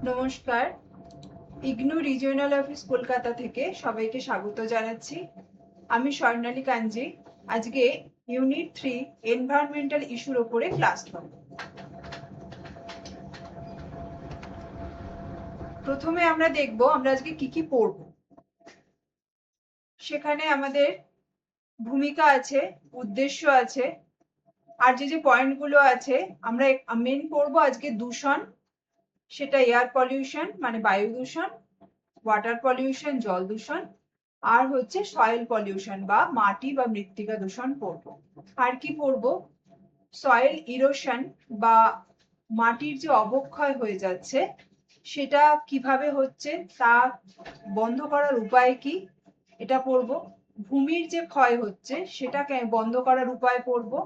নমস্কার। IGNOU regional office Kolkata থেকে সবাইকে স্বাগত জানাচ্ছি। আমি স্বর্ণালী কাঞ্জি। আজকে ইউনিট 3 এনভায়রনমেন্টাল ইস্যুর উপরে ক্লাস করব। প্রথমে আমরা দেখব আমরা আজকে কি কি পড়ব। সেখানে আমাদের ভূমিকা আছে, উদ্দেশ্য আছে, আর যে পয়েন্টগুলো আছে আমরা মেন পড়ব আজকে দূষণ, সেটা এয়ার পলিউশন মানে বায়ু দূষণ, ওয়াটার পলিউশন জল দূষণ, আর হচ্ছে সয়েল পলিউশন বা মাটি বা মৃত্তিকা দূষণ পড়বো। আর কি পড়বো? সয়েল ইরোশন বা মাটির যে অবক্ষয় হয়ে যাচ্ছে সেটা কিভাবে হচ্ছে তা বন্ধ করার উপায় কি এটা পড়বো। ভূমির যে ক্ষয় হচ্ছে সেটাকে বন্ধ করার উপায় পড়বো।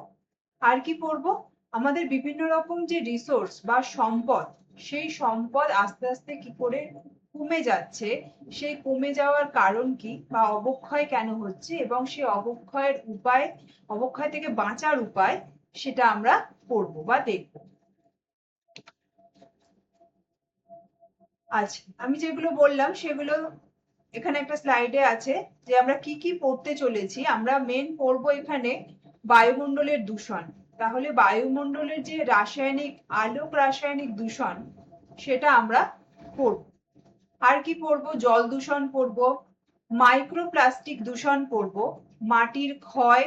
আর কি পড়বো? আমাদের বিভিন্ন রকম যে রিসোর্স বা সম্পদ, সেই সম্পদ আস্তে আস্তে কি করে কমে যাচ্ছে, সেই কমে যাওয়ার কারণ কি বা অবক্ষয় কেন হচ্ছে এবং সেই অবক্ষয়ের উপায়, অবক্ষয় থেকে বাঁচার উপায়, সেটা আমরা পড়বো বা দেখবো। আচ্ছা, আমি যেগুলো বললাম সেগুলো এখানে একটা স্লাইডে আছে যে আমরা কি কি পড়তে চলেছি। আমরা মেন পড়বো এখানে বায়ুমণ্ডলের দূষণ। তাহলে বায়ুমণ্ডলের যে রাসায়নিক আলোক রাসায়নিক দূষণ সেটা আমরা পড়ব। আর কি পড়বো? জল দূষণ পড়বো, মাইক্রোপ্লাস্টিক দূষণ পড়বো, মাটির ক্ষয়,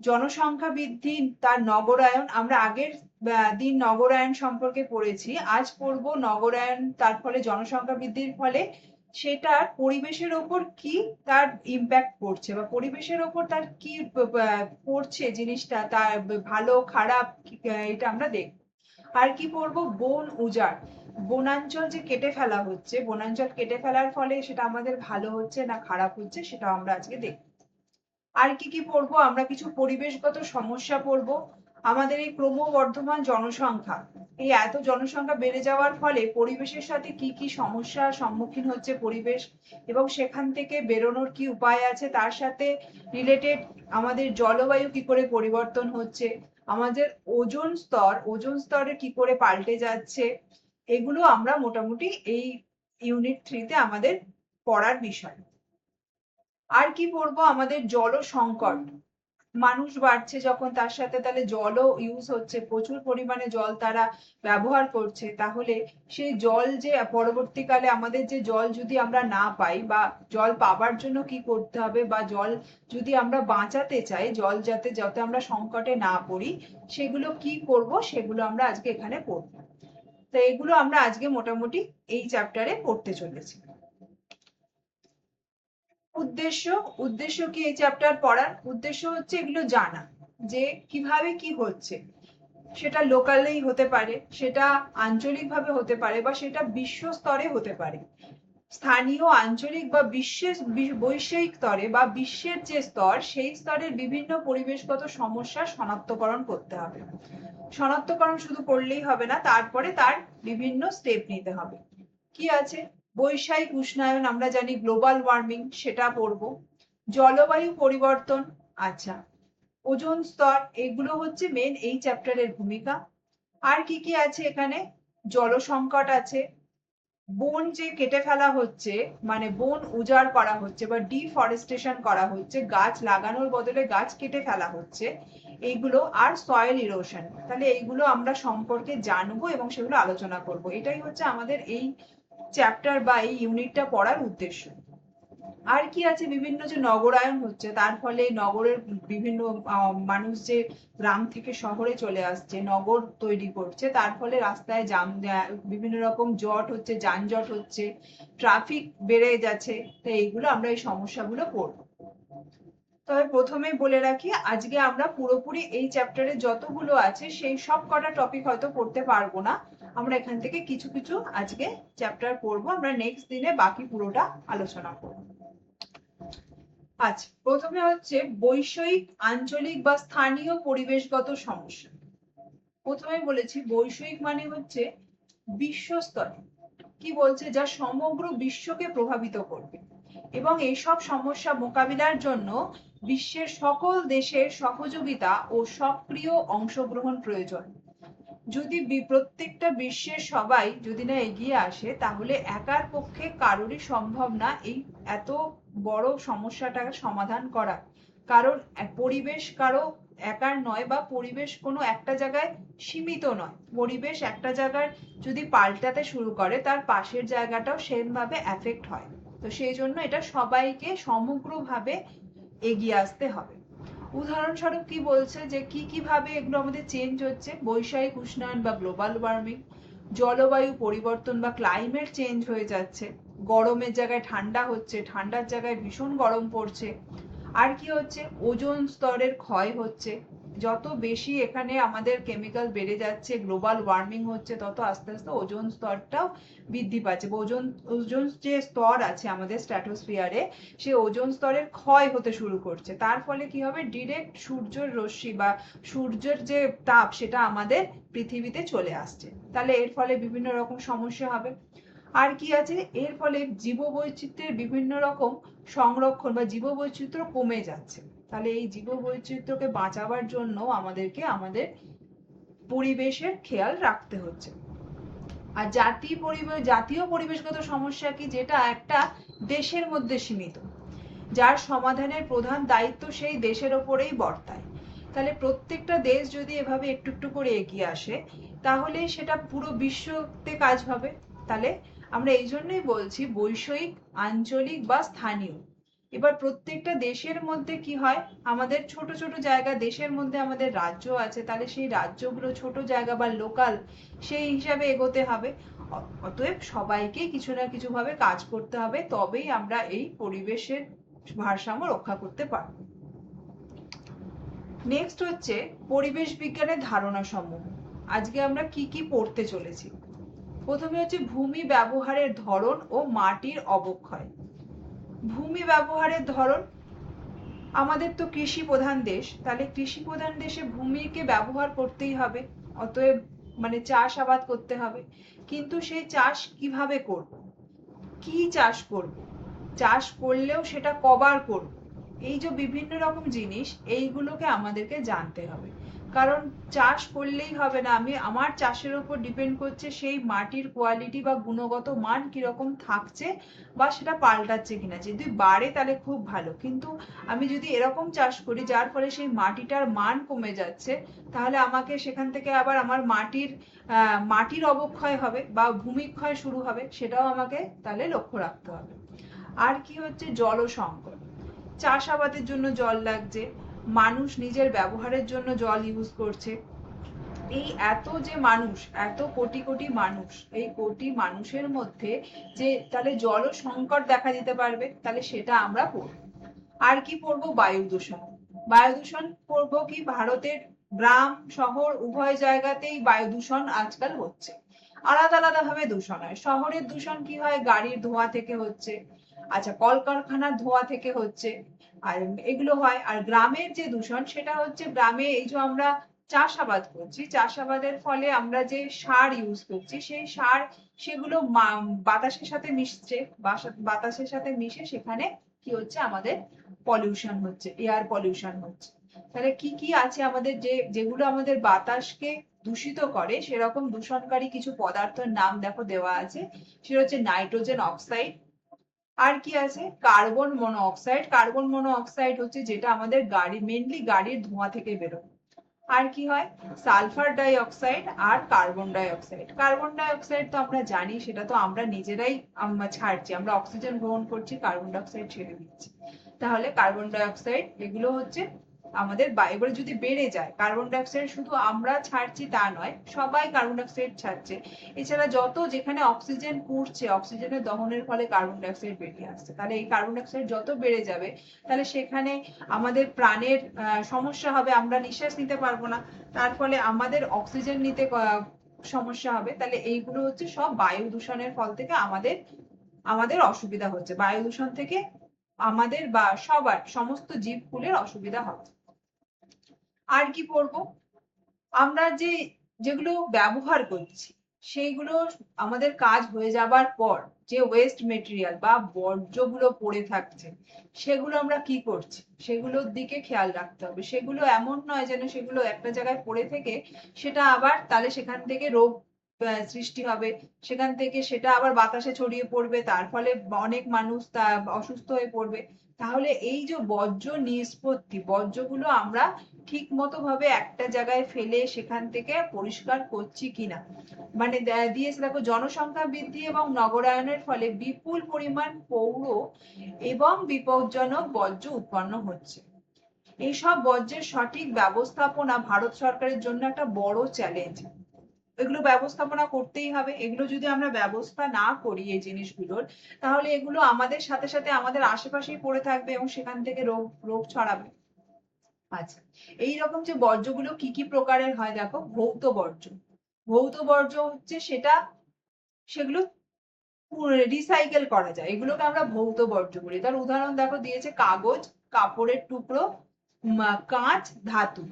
জনসংখ্যা বৃদ্ধি তার নগরায়ন। আমরা আগের দিন নগরায়ন সম্পর্কে পড়েছি, আজ পড়বো নগরায়ন তার ফলে জনসংখ্যা বৃদ্ধির ফলে সেটার পরিবেশের ওপর কি তার ইম্প্যাক্ট পড়ছে বা পরিবেশের ওপর তার কি পড়ছে জিনিসটা, তার ভালো খারাপ এটা আমরা দেখব। আর কি পড়বো? বন উজাড়, বনাঞ্চল যে কেটে ফেলা হচ্ছে, বনাঞ্চল কেটে ফেলার ফলে সেটা আমাদের ভালো হচ্ছে না খারাপ হচ্ছে সেটা আমরা আজকে দেখব। আর কি কি পড়বো? আমরা কিছু পরিবেশগত সমস্যা পড়বো। আমাদের এই ক্রমবর্ধমান জনসংখ্যা, এই এত জনসংখ্যা বেড়ে যাওয়ার ফলে পরিবেশের সাথে কি কি সমস্যার সম্মুখীন হচ্ছে পরিবেশ এবং সেখান থেকে বেরোনোর কি উপায় আছে, তার সাথে রিলেটেড আমাদের জলবায়ু কি করে পরিবর্তন হচ্ছে, আমাদের ওজোন স্তরে কি করে পাল্টে যাচ্ছে, এগুলো আমরা মোটামুটি এই ইউনিট 3-তে আমাদের পড়ার বিষয়। আর কি পড়বো? আমাদের জল সংকট, মানুষ বাড়ছে যখন তার সাথে তাহলে জলও ইউজ হচ্ছে, প্রচুর পরিমাণে জল তারা ব্যবহার করছে, তাহলে সেই জল যে পরবর্তীকালে আমাদের যে জল যদি আমরা না পাই বা জল পাবার জন্য কি করতে হবে বা জল যদি আমরা বাঁচাতে চাই, জল যাতে আমরা সংকটে না পড়ি, সেগুলো কি করব সেগুলো আমরা আজকে এখানে পড়বো। তো এগুলো আমরা আজকে মোটামুটি এই চ্যাপ্টারে পড়তে চলেছি। উদ্দেশ্য উদ্দেশ্য কি এই চ্যাপ্টার পড়ার? উদ্দেশ্য হচ্ছে এগুলো জানা যে কিভাবে কি হচ্ছে, সেটা লোকালেই হতে পারে, সেটা আঞ্চলিকভাবে হতে পারে বা সেটা বিশ্ব স্তরে হতে পারে। স্থানীয়, আঞ্চলিক বা বৈশ্বিক স্তরে বা বিশ্বের যে স্তর, সেই স্তরের বিভিন্ন পরিবেশগত সমস্যার শনাক্তকরণ করতে হবে। শনাক্তকরণ শুধু করলেই হবে না, তারপরে তার বিভিন্ন স্টেপ নিতে হবে। কি আছে? বৈশ্বিক উষ্ণায়ন, আমরা জানি গ্লোবাল ওয়ার্মিং, সেটা পড়বো। জলবায়ু পরিবর্তন, আচ্ছা, ওজোন স্তর, এগুলো হচ্ছে মেন এই চ্যাপ্টারের ভূমিকা। আর কি কি আছে এখানে? জল সংকট আছে, বন যে কেটে ফেলা হচ্ছে মানে বন উজাড় করা হচ্ছে বা ডিফরেস্টেশন করা হচ্ছে, গাছ লাগানোর বদলে গাছ কেটে ফেলা হচ্ছে, এইগুলো। আর সয়েল ইরোশন, তাহলে এইগুলো আমরা সম্পর্কে জানবো এবং সেগুলো আলোচনা করব। এটাই হচ্ছে আমাদের এই চ্যাপ্টার বা এই ইউনিটটা পড়ার উদ্দেশ্য। আর কি আছে? বিভিন্ন যে নগরায়ন হচ্ছে তার ফলে নগরের বিভিন্ন মানুষ যে গ্রাম থেকে শহরে চলে আসছে, নগর তৈরি করছে, তার ফলে রাস্তায় বিভিন্ন রকম জট হচ্ছে, যানজট হচ্ছে, ট্রাফিক বেড়ে যাচ্ছে। তো এইগুলো আমরা এই সমস্যাগুলো পড়বো। তবে প্রথমেই বলে রাখি, আজকে আমরা পুরোপুরি এই চ্যাপ্টারে যতগুলো আছে সেই সব কটা টপিক হয়তো পড়তে পারবো না। আমরা এখান থেকে কিছু কিছু আজকে চ্যাপ্টার পড়বো, আমরা নেক্সট দিনে বাকি পুরোটা আলোচনা করবো। আচ্ছা, প্রথমে হচ্ছে বৈষয়িক, আঞ্চলিক বা স্থানীয় পরিবেশগত সমস্যা। প্রথমে বলেছি বৈষয়িক মানে হচ্ছে বিশ্ব স্তরে, কি বলছে? যা সমগ্র বিশ্বকে প্রভাবিত করবে এবং এইসব সমস্যা মোকাবিলার জন্য বিশ্বের সকল দেশের সহযোগিতা ও সক্রিয় অংশগ্রহণ প্রয়োজন। যদি প্রত্যেকটা বিশ্বের সবাই যদি না এগিয়ে আসে, তাহলে একার পক্ষে কারোরই সম্ভব না এই এত বড় সমস্যাটার সমাধান করা। কারণ পরিবেশ কারো একার নয়, বা পরিবেশ কোনো একটা জায়গায় সীমিত নয়। পরিবেশ একটা জায়গায় যদি পাল্টাতে শুরু করে, তার পাশের জায়গাটাও সেম ভাবে এফেক্ট হয়। তো সেই জন্য এটা সবাইকে সমগ্রভাবে এগিয়ে আসতে হবে। উদাহরণস্বরূপ কি বলছে যে কি ভাবে এগুলো আমাদের চেঞ্জ হচ্ছে, বৈশ্বিক উষ্ণায়ন বা গ্লোবাল ওয়ার্মিং, জলবায়ু পরিবর্তন বা ক্লাইমেট চেঞ্জ হয়ে যাচ্ছে, গরমের জায়গায় ঠান্ডা হচ্ছে, ঠান্ডার জায়গায় ভীষণ গরম পড়ছে। আর কি হচ্ছে, ওজোন স্তরের ক্ষয় হচ্ছে। যত বেশি এখানে আমাদের কেমিক্যাল বেড়ে যাচ্ছে, গ্লোবাল ওয়ার্মিং হচ্ছে, তত আস্তে আস্তে ওজোন স্তরটাও বৃদ্ধি পাচ্ছে। ওজোন ওজোন যে স্তর আছে আমাদের স্ট্র্যাটোস্ফিয়ারে, সে ওজোন স্তরের ক্ষয় হতে শুরু করছে। তার ফলে কি হবে, ডিরেক্ট সূর্যের রশ্মি বা সূর্যের যে তাপ সেটা আমাদের পৃথিবীতে চলে আসছে। তাহলে এর ফলে বিভিন্ন রকম সমস্যা হবে। আর কি আছে, এর ফলে জীববৈচিত্র্যের বিভিন্ন রকম সংরক্ষণ বা জীববৈচিত্র্য কমে যাচ্ছে। তাহলে এই জীববৈচিত্র্যকে বাঁচাবার জন্য আমাদেরকে আমাদের পরিবেশের খেয়াল রাখতে হচ্ছে। আর জাতীয় পরিবেশগত সমস্যা কি, যেটা একটা দেশের মধ্যে সীমিত, যার সমাধানের প্রধান দায়িত্ব সেই দেশের ওপরেই বর্তায়। তাহলে প্রত্যেকটা দেশ যদি এভাবে একটু একটু করে এগিয়ে আসে, তাহলে সেটা পুরো বিশ্বতে কাজ হবে। তাহলে আমরা এই জন্যই বলছি বৈষয়িক, আঞ্চলিক বা স্থানীয়। এবার প্রত্যেকটা দেশের মধ্যে কি হয়, আমাদের ছোট ছোট জায়গা, দেশের মধ্যে আমাদের রাজ্য আছে, তাহলে সেই রাজ্যগুলো ছোট জায়গা বা লোকাল, সেই হিসাবে এগোতে হবে। অতএব সবাইকে কিছু না কিছু ভাবে কাজ করতে হবে, তবেই আমরা এই পরিবেশের ভারসাম্য রক্ষা করতে পারবো। নেক্সট হচ্ছে পরিবেশ বিজ্ঞানের ধারণা সমূহ। আজকে আমরা কি কি পড়তে চলেছি। প্রথমে হচ্ছে ভূমি ব্যবহারের ধরন ও মাটির অবক্ষয়। ভূমি ব্যবহারের ধরন, আমাদের তো কৃষি প্রধান দেশ, তাহলে কৃষি প্রধান দেশে ভূমিকে ব্যবহার করতেই হবে। অতএব চাষাবাদ করতে হবে। কিন্তু সেই চাষ কিভাবে করব, কি চাষ করব, চাষ করলেও সেটা কবার করব, এই যে বিভিন্ন রকম জিনিস, এইগুলোকে আমাদেরকে জানতে হবে। কারণ চাষ করলেই হবে না, আমার চাষের উপর ডিপেন্ড করছে সেই মাটির কোয়ালিটি বা গুণগত মান কিরকম থাকছে, বা সেটা পাল্টাচ্ছে কিনা। যদি বাড়ে তাহলে খুব ভালো, কিন্তু আমি যদি এরকম চাষ করি যার ফলে সেই মাটিটার মান কমে যাচ্ছে, তাহলে আমাকে সেখান থেকে আবার আমার মাটির অবক্ষয় হবে বা ভূমিক্ষয় শুরু হবে, সেটাও আমাকে তাহলে লক্ষ্য রাখতে হবে। আর কি হচ্ছে, জল সংকট। চাষাবাদের জন্য জল লাগছে, মানুষ নিজের ব্যবহারের জন্য জল ইউজ করছে। এই এত যে মানুষ, এত কোটি কোটি মানুষ, এই কোটি মানুষের মধ্যে যে তাহলে জল সংকট দেখা দিতে পারবে, তাহলে সেটা আমরা পড়বো। আর কি পড়বো, বায়ু দূষণ। বায়ু দূষণ পড়বো কি, ভারতের গ্রাম শহর উভয় জায়গাতেই বায়ু দূষণ আজকাল হচ্ছে। আলাদা আলাদা ভাবে দূষণ হয়। শহরের দূষণ কি হয়, গাড়ির ধোঁয়া থেকে হচ্ছে, আচ্ছা কলকারখানার ধোঁয়া থেকে হচ্ছে, আর এগুলো হয়। আর গ্রামের যে দূষণ, সেটা হচ্ছে গ্রামে এই যে আমরা চাষাবাদ করছি, চাষাবাদের ফলে আমরা যে সার ইউজ করছি, সেই সার সেগুলো বাতাসের সাথে মিশছে, বাতাসের সাথে মিশে সেখানে কি হচ্ছে, আমাদের পলিউশন হচ্ছে, এয়ার পলিউশন হচ্ছে। তাহলে কি কি আছে আমাদের, যেগুলো আমাদের বাতাসকে দূষিত করে, সেরকম দূষণকারী কিছু পদার্থের নাম দেখো দেওয়া আছে। সেটা হচ্ছে নাইট্রোজেন অক্সাইড। আর কি আছে, কার্বন মনোঅক্সাইড। কার্বন মনোঅক্সাইড হচ্ছে যেটা আমাদের মেনলি গাড়ির ধোঁয়া থেকে বেরোয়। আর কি হয়, সালফার ডাই অক্সাইড আর carbon die oxide. Carbon die oxide তো আমরা জানি, সেটা তো আমরা নিজেরাই ছাড়ছি, আমরা অক্সিজেন গ্রহণ করছি, কার্বন ডাই অক্সাইড ছেড়ে দিচ্ছি। তাহলে কার্বন ডাই অক্সাইড এগুলো হচ্ছে আমাদের এবারে যদি বেড়ে যায়, কার্বন ডাই অক্সাইড শুধু আমরা ছাড়ছি তা নয়, সবাই কার্বন ডাই অক্সাইড ছাড়ছে। এছাড়া যত যেখানে অক্সিজেন পুড়ছে, অক্সিজেনের দহনের ফলে কার্বন ডাই অক্সাইড বেরিয়ে আসছে। তাহলে এই কার্বন ডাই অক্সাইড যত বেড়ে যাবে, তাহলে সেখানে আমাদের প্রাণের সমস্যা হবে, আমরা নিঃশ্বাস নিতে পারবো না। তার ফলে আমাদের অক্সিজেন নিতে সমস্যা হবে। তাহলে এইগুলো হচ্ছে সব বায়ু দূষণের ফল থেকে আমাদের আমাদের অসুবিধা হচ্ছে। বায়ু দূষণ থেকে আমাদের বা সবার, সমস্ত জীবকুলের অসুবিধা হবে। আর কি পড়বো, আমরা যেগুলো ব্যবহার করছি, সেইগুলো আমাদের কাজ হয়ে যাবার পর যে ওয়েস্ট মেটেরিয়াল বা বর্জ্যগুলো পড়ে থাকছে, সেগুলো আমরা কি করছি সেগুলোর দিকে খেয়াল রাখতে হবে। সেগুলো এমন নয় যেন সেগুলো একটা জায়গায় পড়ে থেকে সেটা আবার তাহলে সেখান থেকে রোগ সৃষ্টি হবে, সেখান থেকে সেটা আবার বাতাসে ছড়িয়ে পড়বে, তার ফলে অনেক মানুষ তা অসুস্থ হয়ে পড়বে। তাহলে এই যে বর্জ্য নিষ্পত্তি, বর্জ্যগুলো আমরা ঠিক মতো ভাবে একটা জায়গায় ফেলে সেখান থেকে পরিষ্কার করছি কিনা, মানে দিয়েছে দেখো জনসংখ্যা বৃদ্ধি এবং নগরায়নের ফলে বিপুল পরিমাণ পৌর এবং বিপজ্জনক বর্জ্য উৎপন্ন হচ্ছে। এইসব বর্জ্যের সঠিক ব্যবস্থাপনা ভারত সরকারের জন্য একটা বড় চ্যালেঞ্জ। এগুলো ব্যবস্থাপনা করতেই হবে। এগুলো যদি আমরা ব্যবস্থা না করি এই জিনিসগুলোর, তাহলে এগুলো আমাদের সাথে সাথে আমাদের আশেপাশেই পড়ে থাকবে এবং সেখান থেকে রোগ রোগ ছড়াবে। আচ্ছা, এইরকম যে বর্জ্যগুলো কি কি প্রকারের হয় দেখো, ভৌত বর্জ্য। ভৌত বর্জ্য হচ্ছে সেগুলো রিসাইকেল করা যায়, এগুলোকে আমরা ভৌত বর্জ্য বলি। তার উদাহরণ দেখো দিয়েছে কাগজ, কাপড়ের টুকরো, কাঁচ, ধাতু।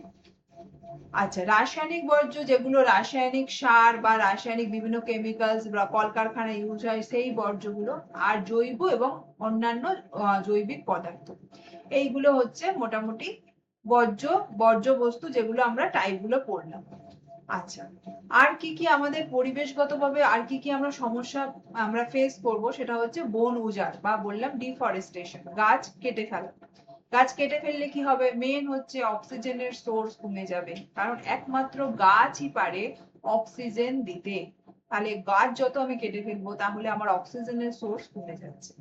আচ্ছা, রাসায়নিক বর্জ্য যেগুলো রাসায়নিক সার বা রাসায়নিক বিভিন্ন কেমিক্যালস বা কলকারখানায় ইউজ হয় সেই বর্জ্যগুলো। আর জৈব এবং অন্যান্য জৈবিক পদার্থ, এইগুলো হচ্ছে মোটামুটি বর্জ্য বস্তু যেগুলো আমরা টাইপগুলো পড়লাম। আচ্ছা, আর কি কি আমাদের পরিবেশগতভাবে আর কি কি আমরা সমস্যা আমরা ফেস করব, সেটা হচ্ছে বন উজাড় বা বললাম ডিফরেস্টেশন, গাছ কেটে ফেলা। গাছ কেটে ফেললে কি হবে, মেন হচ্ছে অক্সিজেনের সোর্স কমে যাবে, কারণ একমাত্র গাছই পারে অক্সিজেন দিতে। তাহলে গাছ যত আমি কেটে ফেলবো তাহলে আমার অক্সিজেনের সোর্স কমে যাচ্ছে।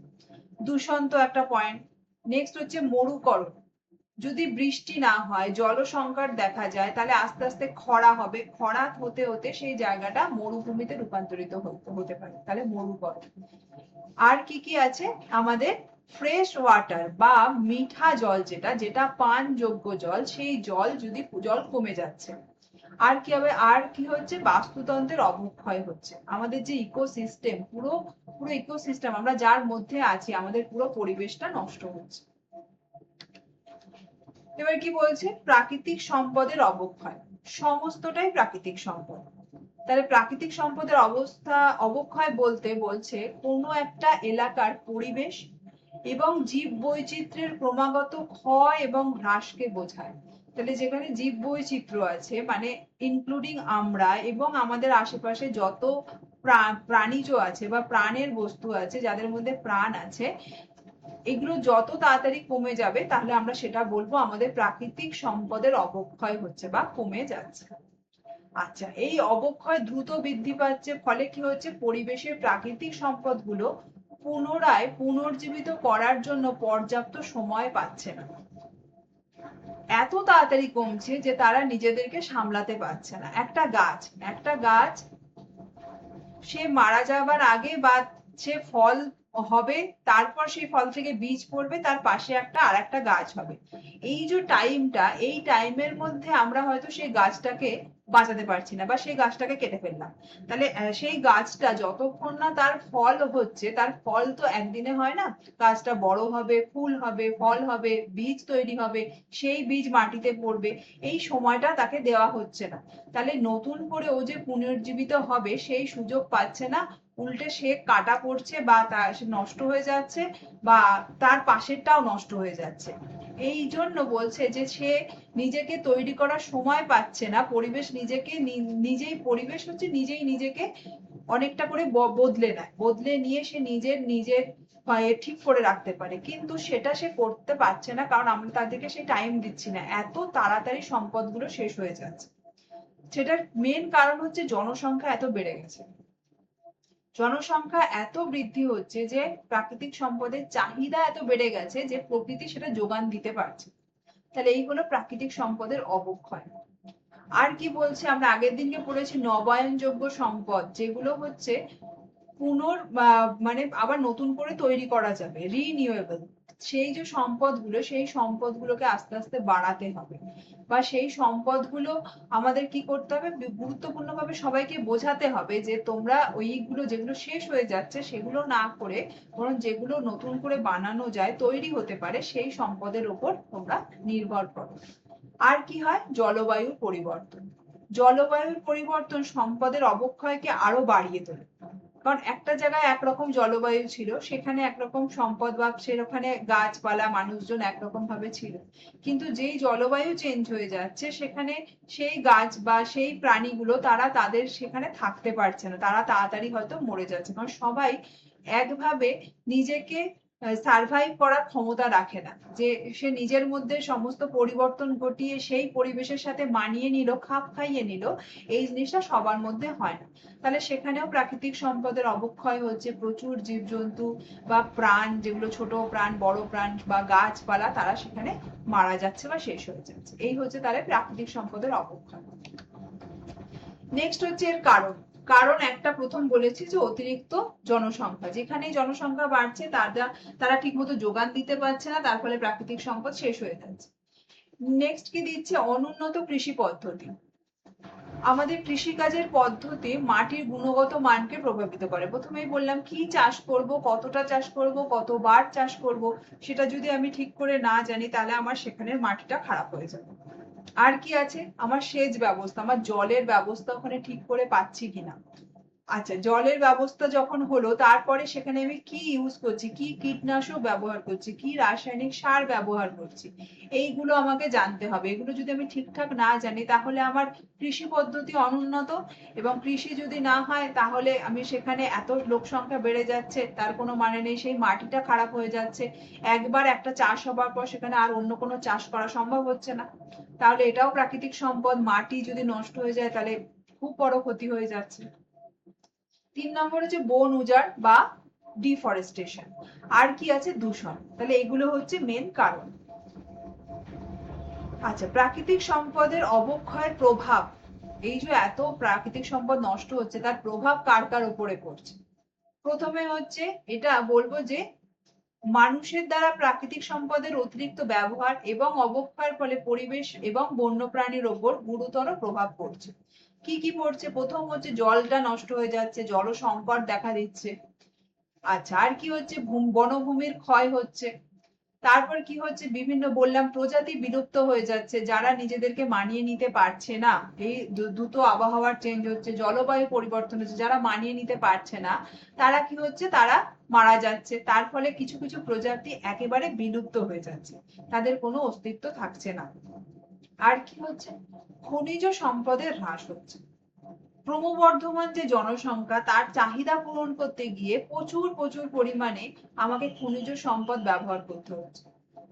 দূষণ তো একটা পয়েন্ট। নেক্সট হচ্ছে মরুকরণ। যদি বৃষ্টি না হয়, জলসংকট দেখা যায়, তাহলে আস্তে আস্তে খরা হবে, খরা হতে হতে সেই জায়গাটা মরুভূমিতে রূপান্তরিত হতে পারে, তাহলে মরুকরণ। আর কি কি আছে আমাদের, ফ্রেশ ওয়াটার বা মিঠা জল, যেটা যেটা পানযোগ্য জল, সেই জল কমে যাচ্ছে। আর কি হবে, আর কি হচ্ছে, বাস্তুতন্ত্রের অবক্ষয় হচ্ছে। আমাদের যে ইকোসিস্টেম, পুরো পুরো ইকোসিস্টেম আমরা যার মধ্যে আছি, আমাদের পুরো পরিবেশটা নষ্ট হচ্ছে। এবার কি বলছে, প্রাকৃতিক সম্পদের অবক্ষয়। সমস্তটাই প্রাকৃতিক সম্পদ। তাহলে প্রাকৃতিক সম্পদের অবক্ষয় বলতে বলছে কোনো একটা এলাকার পরিবেশ এবং জীব বৈচিত্র্যের ক্রমাগত ক্ষয় এবং হ্রাসকে বোঝায়। তাহলে যেখানে জীব বৈচিত্র্য আছে, মানে ইনক্লুডিং আমরা এবং আমাদের আশেপাশে যত প্রাণীজ আছে বা প্রাণের বস্তু আছে, যাদের মধ্যে প্রাণ আছে, এগুলো যত তাড়াতাড়ি কমে যাবে তাহলে আমরা সেটা বলবো আমাদের প্রাকৃতিক সম্পদের অবক্ষয় হচ্ছে বা কমে যাচ্ছে। আচ্ছা, এই অবক্ষয় দ্রুত বৃদ্ধি পাচ্ছে, ফলে কি হচ্ছে, পরিবেশের প্রাকৃতিক সম্পদগুলো পুনরায় পুনর্জীবিত করার জন্য পর্যাপ্ত সময় পাচ্ছে না। এত তাড়াতাড়ি কমছে যে তারা নিজেদেরকে সামলাতে পারছে না। একটা গাছ সে মারা যাবার আগে বা সে ফল হবে, তারপর সেই ফল থেকে বীজ পড়বে, তার পাশে আর একটা গাছ হবে। এই যে টাইমটা, এই টাইমের মধ্যে আমরা হয়তো সেই গাছটাকে বাঁচাতে পারছি না বা সেই গাছটাকে কেটে ফেললাম। তাহলে সেই গাছটা যতক্ষণ না তার ফল হচ্ছে, তার ফল তো একদিনে হয় না, গাছটা বড় হবে, ফুল হবে, ফল হবে, বীজ তৈরি হবে, সেই বীজ মাটিতে পড়বে, এই সময়টা তাকে দেওয়া হচ্ছে না। তাহলে নতুন করে ও যে পুনর্জীবিত হবে সেই সুযোগ পাচ্ছে না, উল্টে সে কাটা পড়ছে বা সে নষ্ট হয়ে যাচ্ছে বা তার পাশেরটাও নষ্ট হয়ে যাচ্ছে। এই জন্য বলছে যে সে নিজেকে তৈরি করার সময় পাচ্ছে না, পরিবেশ পরিবেশ হচ্ছে নিজেই নিজেকে অনেকটা করে বদলে নেয়, বদলে নিয়ে সে নিজের পায়ে ঠিক করে রাখতে পারে, কিন্তু সেটা সে করতে পারছে না, কারণ আমরা তাদেরকে সেই টাইম দিচ্ছি না, এত তাড়াতাড়ি সম্পদগুলো শেষ হয়ে যাচ্ছে। সেটার মেন কারণ হচ্ছে জনসংখ্যা এত বেড়ে গেছে। জনসংখ্যা এত বৃদ্ধি হচ্ছে যে প্রাকৃতিক সম্পদের চাহিদা এত বেড়ে গেছে যে প্রকৃতি সেটা যোগান দিতে পারছে। তাহলে এই হলো প্রাকৃতিক সম্পদের অবক্ষয়। আর কি বলছে, আমরা আগের দিনকে পড়েছি নবায়নযোগ্য সম্পদ, যেগুলো হচ্ছে মানে আবার নতুন করে তৈরি করা যাবে, রিনিউয়েবল। সেই যে সম্পদগুলো, সেই সম্পদগুলোকে আস্তে আস্তে বাড়াতে হবে, বা সেই সম্পদগুলো আমাদের কি করতে হবে, গুরুত্বপূর্ণভাবে সবাইকে বোঝাতে হবে যে তোমরা ওইগুলো যেগুলো শেষ হয়ে যাচ্ছে সেগুলো না করে বরং যেগুলো নতুন করে বানানো যায়, তৈরি হতে পারে, সেই সম্পদের উপর তোমরা নির্ভর করো। আর কি হয়, জলবায়ু পরিবর্তন। জলবায়ুর পরিবর্তন সম্পদের অবক্ষয়কে আরো বাড়িয়ে তোলে। কারণ একটা জায়গায় একরকম জলবায়ু ছিল, সেখানে একরকম সম্পদ বা সেখানে গাছপালা মানুষজন একরকম ভাবে ছিল, কিন্তু যেই জলবায়ু চেঞ্জ হয়ে যাচ্ছে সেখানে সেই গাছ বা সেই প্রাণীগুলো তারা তাদের সেখানে থাকতে পারছে না, তারা তাড়াতাড়ি হয়তো মরে যাচ্ছে, কারণ সবাই একভাবে নিজেকে সার্ভাইভ করার ক্ষমতা রাখে না, যে সে নিজের মধ্যে সমস্ত পরিবর্তন ঘটিয়ে সেই পরিবেশের সাথে মানিয়ে নিল, খাপ খাইয়ে নিল, এই জিনিসটা সবার মধ্যে হয় না। তাহলে সেখানেও প্রাকৃতিক সম্পদের অবক্ষয় হচ্ছে, প্রচুর জীবজন্তু বা প্রাণ, যেগুলো ছোট প্রাণ বড় প্রাণ বা গাছপালা, তারা সেখানে মারা যাচ্ছে বা শেষ হয়ে যাচ্ছে। এই হচ্ছে তাহলে প্রাকৃতিক সম্পদের অবক্ষয়। নেক্সট হচ্ছে এর কারণ। কারণ একটা প্রথম বলেছি যে অতিরিক্ত জনসংখ্যা, যেখানে জনসংখ্যা বাড়ছে তারা ঠিকমতো যোগান দিতে পারছে না, তার ফলে প্রাকৃতিক সম্পদ শেষ হয়ে যাচ্ছে। নেক্সট কি দিচ্ছে, অনুন্নত কৃষি পদ্ধতি। আমাদের কৃষিকাজের পদ্ধতি মাটির গুণগত মানকে প্রভাবিত করে। প্রথমেই বললাম কি চাষ করব, কতটা চাষ করব, কতবার চাষ করব, সেটা যদি আমি ঠিক করে না জানি তাহলে আমার সেখানের মাটিটা খারাপ হয়ে যাবে। আর কি আছে, আমার সেচ ব্যবস্থা, আমার জলের ব্যবস্থা ওখানে ঠিক করে পাচ্ছি কিনা। আচ্ছা, জলের ব্যবস্থা যখন হলো, তারপরে সেখানে আমি কি ইউজ করছি, কি কীটনাশক ব্যবহার করছি, কি রাসায়নিক সার ব্যবহার করছি, এইগুলো আমাকে জানতে হবে। এগুলো যদি আমি ঠিকঠাক না জানি তাহলে আমার কৃষি পদ্ধতি অনুন্নত, এবং কৃষি যদি না হয় তাহলে আমি সেখানে এত লোক সংখ্যা বেড়ে যাচ্ছে, তার কোনো মানে নেই, সেই মাটিটা খারাপ হয়ে যাচ্ছে, একবার একটা চাষ হবার পর সেখানে আর অন্য কোনো চাষ করা সম্ভব হচ্ছে না। তাহলে এটাও প্রাকৃতিক সম্পদ, মাটি যদি নষ্ট হয়ে যায় তাহলে খুব বড় ক্ষতি হয়ে যাচ্ছে। 3 নম্বর হচ্ছে বন উজাড় বা ডিফরেস্টেশন। আর কি আছে, দূষণ। তাহলে এগুলো হচ্ছে মেন কারণ। আচ্ছা, প্রাকৃতিক সম্পদের অবক্ষয়ের প্রভাব, এই যে এত প্রাকৃতিক সম্পদ নষ্ট হচ্ছে তার প্রভাব কার কার উপরে পড়ছে। প্রথমে হচ্ছে এটা বলবো যে মানুষের দ্বারা প্রাকৃতিক সম্পদের অতিরিক্ত ব্যবহার এবং অবক্ষয়ের ফলে পরিবেশ এবং বন্যপ্রাণীর ওপর গুরুতর প্রভাব পড়ছে। কি কি পড়ছে, প্রথম হচ্ছে জলটা নষ্ট হয়ে যাচ্ছে, জল সংকট দেখা দিচ্ছে। আচ্ছা, আর কি হচ্ছে, বনভূমির ক্ষয় হচ্ছে। তারপর কি হচ্ছে, বিভিন্ন বললাম প্রজাতি বিলুপ্ত হয়ে যাচ্ছে, যারা নিজেদেরকে মানিয়ে নিতে পারছে না, এই দ্রুত আবহাওয়ার চেঞ্জ হচ্ছে, জলবায়ু পরিবর্তন হচ্ছে, যারা মানিয়ে নিতে পারছে না তারা কি হচ্ছে, তারা মারা যাচ্ছে, তার ফলে কিছু কিছু প্রজাতি একেবারে বিলুপ্ত হয়ে যাচ্ছে, তাদের কোনো অস্তিত্ব থাকছে না। আর কি হচ্ছে, খনিজ সম্পদের হ্রাস হচ্ছে। ক্রমবর্ধমান যে জনসংখ্যা, তার চাহিদা পূরণ করতে গিয়ে প্রচুর প্রচুর পরিমাণে আমাকে খনিজ সম্পদ ব্যবহার করতে হচ্ছে।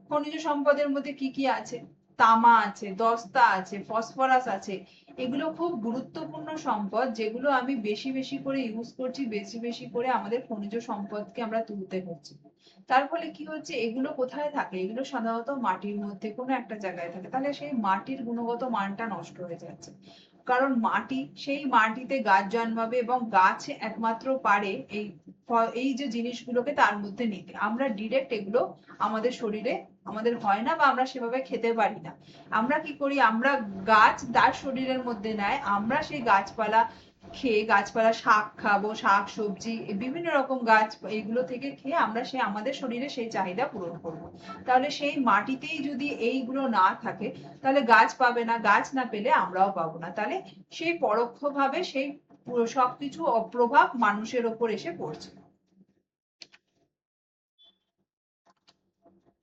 খনিজ সম্পদের মধ্যে কি কি আছে, তামা আছে, দস্তা আছে, ফসফরাস আছে। এগুলো খুব গুরুত্বপূর্ণ সম্পদ, যেগুলো আমি বেশি বেশি করে ইউজ করছি, বেশি বেশি করে আমাদের খনিজ সম্পদকে আমরা তুলতে হচ্ছে। তার ফলে কি হচ্ছে, এগুলো কোথায় থাকে, এগুলো সাধারণত মাটির মধ্যে কোনো একটা জায়গায় থাকে, তাহলে সেই মাটির গুণগত মানটা নষ্ট হয়ে যাচ্ছে। কারণ মাটি, সেই মাটিতে গাছ জন্মাবে এবং গাছ একমাত্র পারে এই যে জিনিসগুলোকে তার মধ্যে নিতে। আমরা ডিরেক্ট এগুলো আমাদের শরীরে আমাদের হয় না, বা আমরা সেভাবে খেতে পারি না। আমরা কি করি, আমরা গাছ তার শরীরের মধ্যে নেয়, আমরা সেই গাছপালা খেয়ে, গাছপালা শাক খাবো, শাক সবজি বিভিন্ন রকম গাছ, এইগুলো থেকে খেয়ে আমরা আমাদের শরীরে সেই চাহিদা পূরণ করব। তাহলে সেই মাটিতেই যদি এইগুলো না থাকে তাহলে গাছ পাবে না, গাছ না পেলে আমরাও পাবো না, তাহলে সেই পরোক্ষভাবে সেই সবকিছু অপ্রভাব মানুষের ওপর এসে পড়ছে।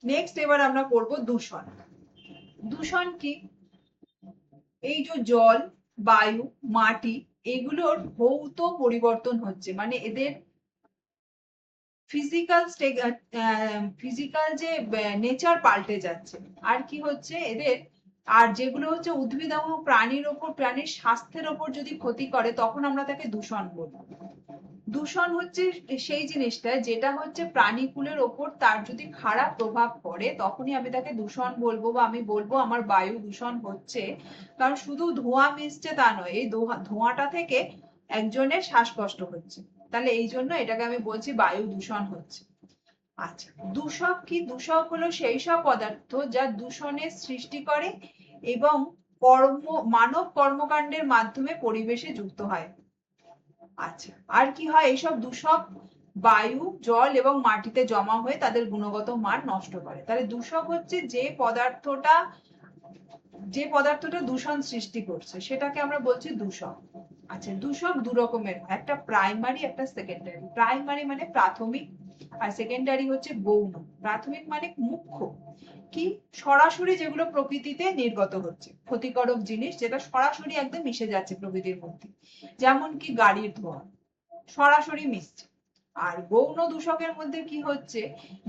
নেক্সট এবার আমরা করব দূষণ। দূষণ কি, এই যে জল, বায়ু, মাটি, এগুলোর ভৌত পরিবর্তন হচ্ছে, মানে এদের ফিজিক্যাল ফিজিক্যাল যে নেচার পাল্টে যাচ্ছে। আর কি হচ্ছে এদের, আর যেগুলো হচ্ছে উদ্ভিদ এবং প্রাণীর ওপর, প্রাণীর স্বাস্থ্যের ওপর যদি ক্ষতি করে তখন আমরা তাকে দূষণ বলবো। দূষণ হচ্ছে সেই জিনিসটা যেটা হচ্ছে প্রাণীকুলের ওপর তার যদি খারাপ প্রভাব পড়ে তখনই আমি তাকে দূষণ বলবো, বা আমি বলবো আমার বায়ু দূষণ হচ্ছে। কারণ শুধু ধোঁয়া মিশছে তা নয়, এই ধোঁয়াটা থেকে একজনের শ্বাসকষ্ট হচ্ছে, তাহলে এই জন্য এটাকে আমি বলছি বায়ু দূষণ হচ্ছে। আচ্ছা, দূষক কি, দূষক হলো সেই সব পদার্থ যা দূষণের সৃষ্টি করে এবং মানব কর্মকাণ্ডের মাধ্যমে পরিবেশে যুক্ত হয়। আচ্ছা, আর কি হয়, এইসব দূষক বায়ু, জল এবং মাটিতে জমা হয়ে তাদের গুণগত মান নষ্ট করে। তাহলে দূষক হচ্ছে যে পদার্থটা যে পদার্থটা দূষণ সৃষ্টি করছে সেটাকে আমরা বলছি দূষক। আচ্ছা, দূষক দু রকমের, একটা প্রাইমারি একটা সেকেন্ডারি। প্রাইমারি মানে প্রাথমিক, আর সেকেন্ডারি হচ্ছে গৌণ। প্রাথমিক মানে মুখ্য, কি সরাসরি যেগুলো প্রকৃতিতে নির্গত হচ্ছে, ক্ষতিকারক জিনিস যেটা সরাসরি একদম মিশে যাচ্ছে প্রকৃতির মধ্যে, যেমন কি গাড়ির ধোঁয়া সরাসরি মিশছে। আর গৌণ দূষকের মধ্যে কি হচ্ছে,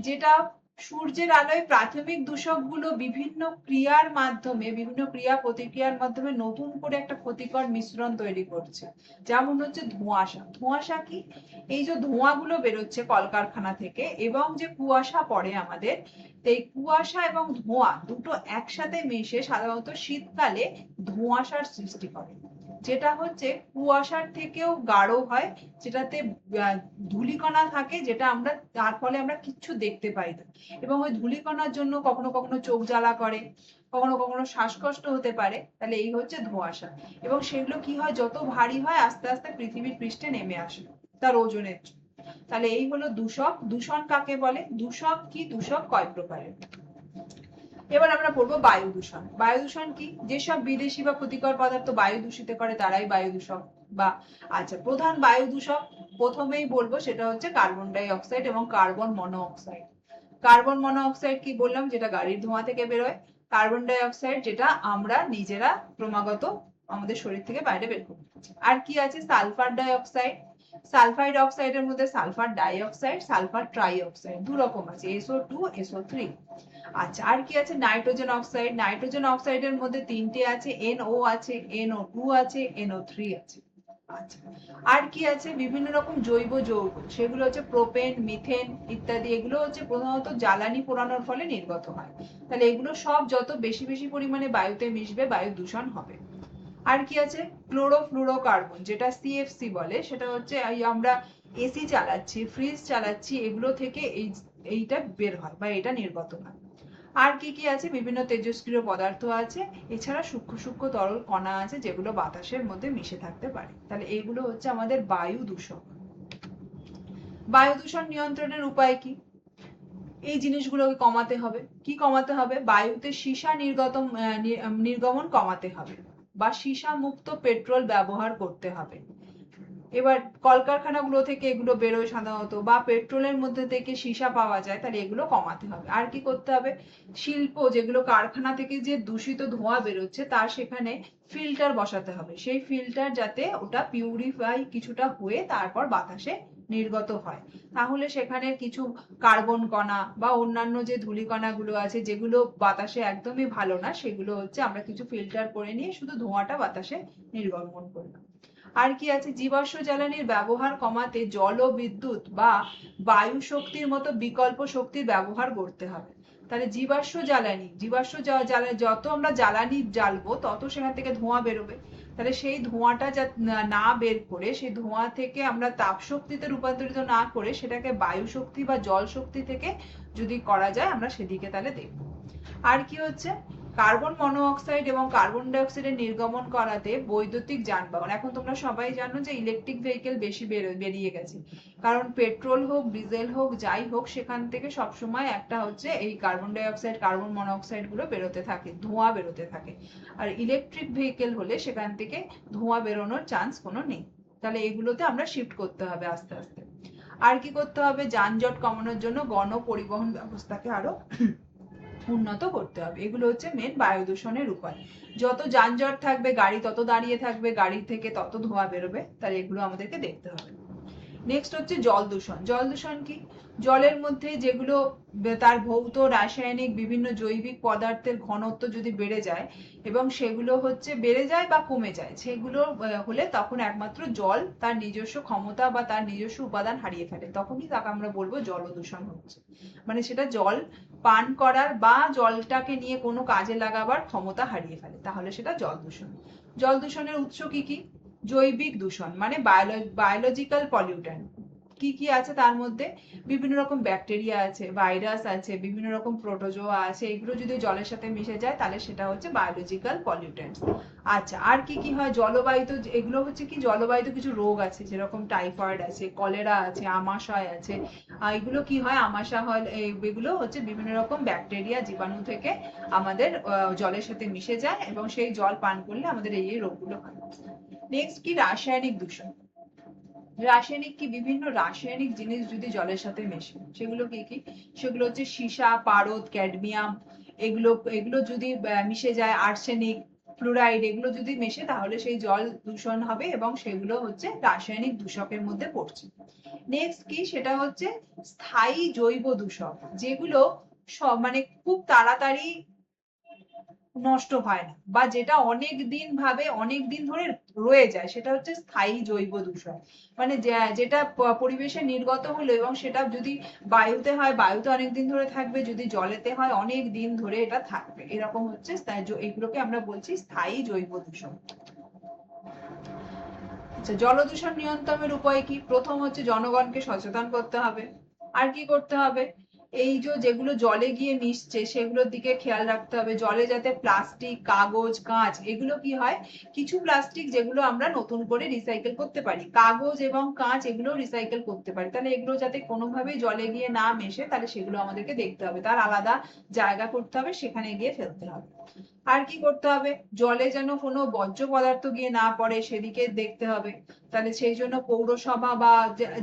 যেটা সূর্যের আলোয় প্রাথমিক দূষকগুলো বিভিন্ন ক্রিয়ার মাধ্যমে, বিভিন্ন ক্রিয়া প্রতিক্রিয়ার মাধ্যমে নতুন করে একটা ক্ষতিকর মিশ্রণ তৈরি করছে, যেমন হচ্ছে ধোঁয়াশা। ধোঁয়াশা কি, এই যে ধোঁয়াগুলো বেরোচ্ছে কলকারখানা থেকে এবং যে কুয়াশা পড়ে আমাদের, এই কুয়াশা এবং ধোঁয়া দুটো একসাথে মিশে সাধারণত শীতকালে ধোঁয়াশার সৃষ্টি করে, যেটা হচ্ছে কুয়াশার থেকেও গাঢ় হয়, যেটাতে ধূলিকণা থাকে, যেটা আমরা, তার ফলে আমরা কিচ্ছু দেখতে পাই না। এবং ওই ধূলিকণার জন্য কখনো কখনো চোখ জ্বালা করে, কখনো কখনো শ্বাসকষ্ট হতে পারে। তাহলে এই হচ্ছে ধোঁয়াশা। এবং সেগুলো কি হয়, যত ভারী হয় আস্তে আস্তে পৃথিবীর পৃষ্ঠে নেমে আসে তার ওজনের জন্য। তাহলে এই হলো দূষক। দূষণ কাকে বলে, দূষক কি, দূষক কয় প্রকারের। এবার আমরা পড়বো বায়ু দূষণ। বায়ু দূষণ কি, যেসব বিদেশি বা ক্ষতিকর পদার্থ বায়ু দূষিত করে তারাই বায়ু দূষক। বা আচ্ছা, প্রধান বায়ু দূষক প্রথমেই বলবো সেটা হচ্ছে কার্বন ডাই অক্সাইড এবং কার্বন মনোঅক্সাইড। কার্বন মনোঅক্সাইড কি বললাম, যেটা গাড়ির ধোঁয়া থেকে বেরোয়। কার্বন ডাই অক্সাইড যেটা আমরা নিজেরা ক্রমাগত আমাদের শরীর থেকে বাইরে বের করি। আর কি আছে, সালফার ডাই অক্সাইড। সালফাইড অক্সাইডের মধ্যে sulphur die oxide, sulphur try oxide, দু রকম আছে, SO2 SO3। আচ্ছা, আর কি আছে, নাইট্রোজেন অক্সাইড। নাইট্রোজেন অক্সাইডের মধ্যে তিনটে আছে, NO আছে, NO2 আছে, NO3 আছে। আচ্ছা, আর কি আছে, বিভিন্ন রকম জৈব যৌগ, সেগুলো হচ্ছে প্রোপেন, মিথেন ইত্যাদি। এগুলো হচ্ছে প্রধানত জ্বালানি পোড়ানোর ফলে নির্গত হয়। তাহলে এগুলো সব যত বেশি বেশি পরিমাণে বায়ুতে মিশবে, বায়ু দূষণ হবে। আর কি আছে, ক্লোরোফ্লুরোকার্বন, যেটা CFC বলে, সেটা হচ্ছে আমরা এসি চালাচ্ছি, ফ্রিজ চালাচ্ছি, এগুলো থেকে এইটা বের হয় বা এটা নির্গত হয়। আর কি কি আছে, বিভিন্ন তেজস্ক্রিয় পদার্থ আছে, এছাড়া সূক্ষ্ম সূক্ষ্ম তরল কণা আছে যেগুলো বাতাসের মধ্যে মিশে থাকতে পারে। তাহলে এগুলো হচ্ছে আমাদের বায়ু দূষণ। বায়ু দূষণ নিয়ন্ত্রণের উপায় কি, এই জিনিসগুলোকে কমাতে হবে। কি কমাতে হবে, বায়ুতে সীসা নির্গমন কমাতে হবে, বা সীসা মুক্ত পেট্রোল ব্যবহার করতে হবে। এবার কলকারখানাগুলো থেকে এগুলো বেরোয় সাধারণত, বা পেট্রোলের মধ্যে থেকে সীসা পাওয়া যায়, তাহলে এগুলো কমাতে হবে। আর কি করতে হবে, শিল্প যেগুলো কারখানা থেকে যে দূষিত ধোঁয়া বেরোচ্ছে তার সেখানে ফিল্টার বসাতে হবে, সেই ফিল্টার যাতে ওটা পিউরিফাই কিছুটা হয়ে তারপর বাতাসে নির্গত হয়। তাহলে সেখানে কিছু কার্বন কণা বা অন্যান্য যে ধূলিকণাগুলো আছে যেগুলো বাতাসে একদমই ভালো না, সেগুলো হচ্ছে আমরা কিছু ফিল্টার করে নিয়ে শুধু ধোঁয়াটা বাতাসে নির্গমন করলাম। আর কি আছে, জীবাশ্ম জ্বালানির ব্যবহার কমাতে জলবিদ্যুৎ বা বায়ু শক্তির মতো বিকল্প শক্তির ব্যবহার করতে হবে। তাহলে জীবাশ্ম জ্বালানি যত আমরা জ্বালানি জ্বালবো তত সেখান থেকে ধোঁয়া বেরোবে। তাহলে সেই ধোঁয়াটা না বের করে, সেই ধোঁয়া থেকে আমরা তাপ শক্তিতে রূপান্তরিত না করে সেটাকে বায়ু শক্তি বা জল শক্তি থেকে যদি করা যায়, আমরা সেদিকে তাহলে দেখবো। আর কি হচ্ছে, কার্বন মনোঅক্সাইড এবং কার্বন ডাই অক্সাইডের নির্গমন করাতে বৈদ্যুতিক যানবাহন, এখন তোমরা সবাই জানো যে ইলেকট্রিক ভেহিকেল বেশি বেরিয়ে গেছে, কারণ পেট্রোল হোক ডিজেল হোক যাই হোক সেখান থেকে সবসময় একটা হচ্ছে এই carbon die oxide carbon monoxide গুলো বেরোতে থাকে, ধোঁয়া বেরোতে থাকে। আর ইলেকট্রিক ভেহিকেল হলে সেখান থেকে ধোঁয়া বেরোনোর চান্স কোনো নেই। তাহলে এগুলোতে আমরা শিফট করতে হবে আস্তে আস্তে। আর কি করতে হবে, যানজট কমানোর জন্য গণপরিবহন ব্যবস্থাকে আরো উন্নত করতে হবে। এগুলো হচ্ছে মেন বায়ু দূষণের উপায়। যত যানজট থাকবে, গাড়ি তত দাঁড়িয়ে থাকবে, গাড়ি থেকে তত ধোঁয়া বেরোবে, তাহলে এগুলো আমাদেরকে দেখতে হবে। নেক্সট হচ্ছে জল দূষণ। জল দূষণ কি, জলের মধ্যে যেগুলো তার ভৌত রাসায়নিক বিভিন্ন জৈবিক পদার্থের ঘনত্ব যদি বেড়ে যায়, এবং সেগুলো হচ্ছে বেড়ে যায় বা কমে যায়, সেগুলো হলে তখন একমাত্র জল তার নিজস্ব ক্ষমতা বা তার নিজস্ব উপাদান হারিয়ে ফেলে, তখনই তাকে আমরা বলবো জল দূষণ হচ্ছে। মানে সেটা জল পান করার বা জলটাকে নিয়ে কোনো কাজে লাগাবার ক্ষমতা হারিয়ে ফেলে, তাহলে সেটা জল দূষণ। জল দূষণের উৎস কি কি, জৈবিক দূষণ মানে বায়োলজিক্যাল পলিউট্যান্ট, কি কি আছে তার মধ্যে? বিভিন্ন রকম ব্যাকটেরিয়া আছে, ভাইরাস আছে, বিভিন্ন রকম প্রোটোজোয়া আছে। এগুলো যদি জলের সাথে মিশে যায় তাহলে সেটা হচ্ছে বায়োলজিক্যাল পলিউটেন্টস। আচ্ছা, আর কি কি হয়? জলবায়ুতে এগুলো হচ্ছে কি, জলবায়ুতে কিছু রোগ আছে, যেরকম টাইফয়েড আছে, কলেরা আছে, আমাশয় আছে। এগুলো কি হয়? আমাশা হয়, এগুলো হচ্ছে বিভিন্ন রকম ব্যাকটেরিয়া, জীবাণু থেকে আমাদের জলের সাথে মিশে যায় এবং সেই জল পান করলে আমাদের এই রোগগুলো হয়। নেক্সট কি? রাসায়নিক দূষণ। রাসায়নিক কি? বিভিন্ন রাসায়নিক জিনিস যদি জলের সাথে মেশে, সেগুলো কি কি? সেগুলো হচ্ছে সীসা, পারদ, ক্যাডমিয়াম, এগুলো এগুলো যদি মিশে যায়, আর্সেনিক, ফ্লুরাইড, এগুলো যদি মেশে তাহলে সেই জল দূষণ হবে এবং সেগুলো হচ্ছে রাসায়নিক দূষকের মধ্যে পড়ছে। নেক্সট কি? সেটা হচ্ছে স্থায়ী জৈব দূষক, যেগুলো সব মানে খুব তাড়াতাড়ি নষ্ট হয় না বা যেটা অনেক দিন ধরে রয়ে যায়, সেটা হচ্ছে স্থায়ী জৈব দূষণ। মানে যেটা পরিবেশে নির্গত হলো এবং সেটা যদি বায়ুতে হয়, বায়ুতে অনেক দিন ধরে থাকবে, যদি জলেতে হয় অনেক দিন ধরে এটা থাকবে, এরকম হচ্ছে এগুলোকে আমরা বলছি স্থায়ী জৈব দূষণ। আচ্ছা, জলদূষণ নিয়ন্ত্রণের উপায় কি? প্রথম হচ্ছে জনগণকে সচেতন করতে হবে। আর কি করতে হবে? এই যেগুলো জলে গিয়ে মিশছে সেগুলোর দিকে খেয়াল রাখতে হবে। জলে যাতে প্লাস্টিক, কাগজ, কাঁচ, এগুলো কি হয়, কিছু প্লাস্টিক যেগুলো আমরা নতুন করে রিসাইকেল করতে পারি, কাগজ এবং কাঁচ এগুলো রিসাইকেল করতে পারি, তাহলে এগুলো যাতে কোনোভাবেই জলে গিয়ে না মেশে, তাহলে সেগুলো আমাদেরকে দেখতে হবে, তার আলাদা জায়গা করতে হবে, সেখানে গিয়ে ফেলতে হবে। আর কি করতে হবে? জলে যেন কোনো বর্জ্য পদার্থ গিয়ে না পড়ে সেদিকে দেখতে হবে। তাহলে সেই জন্য পৌরসভা বা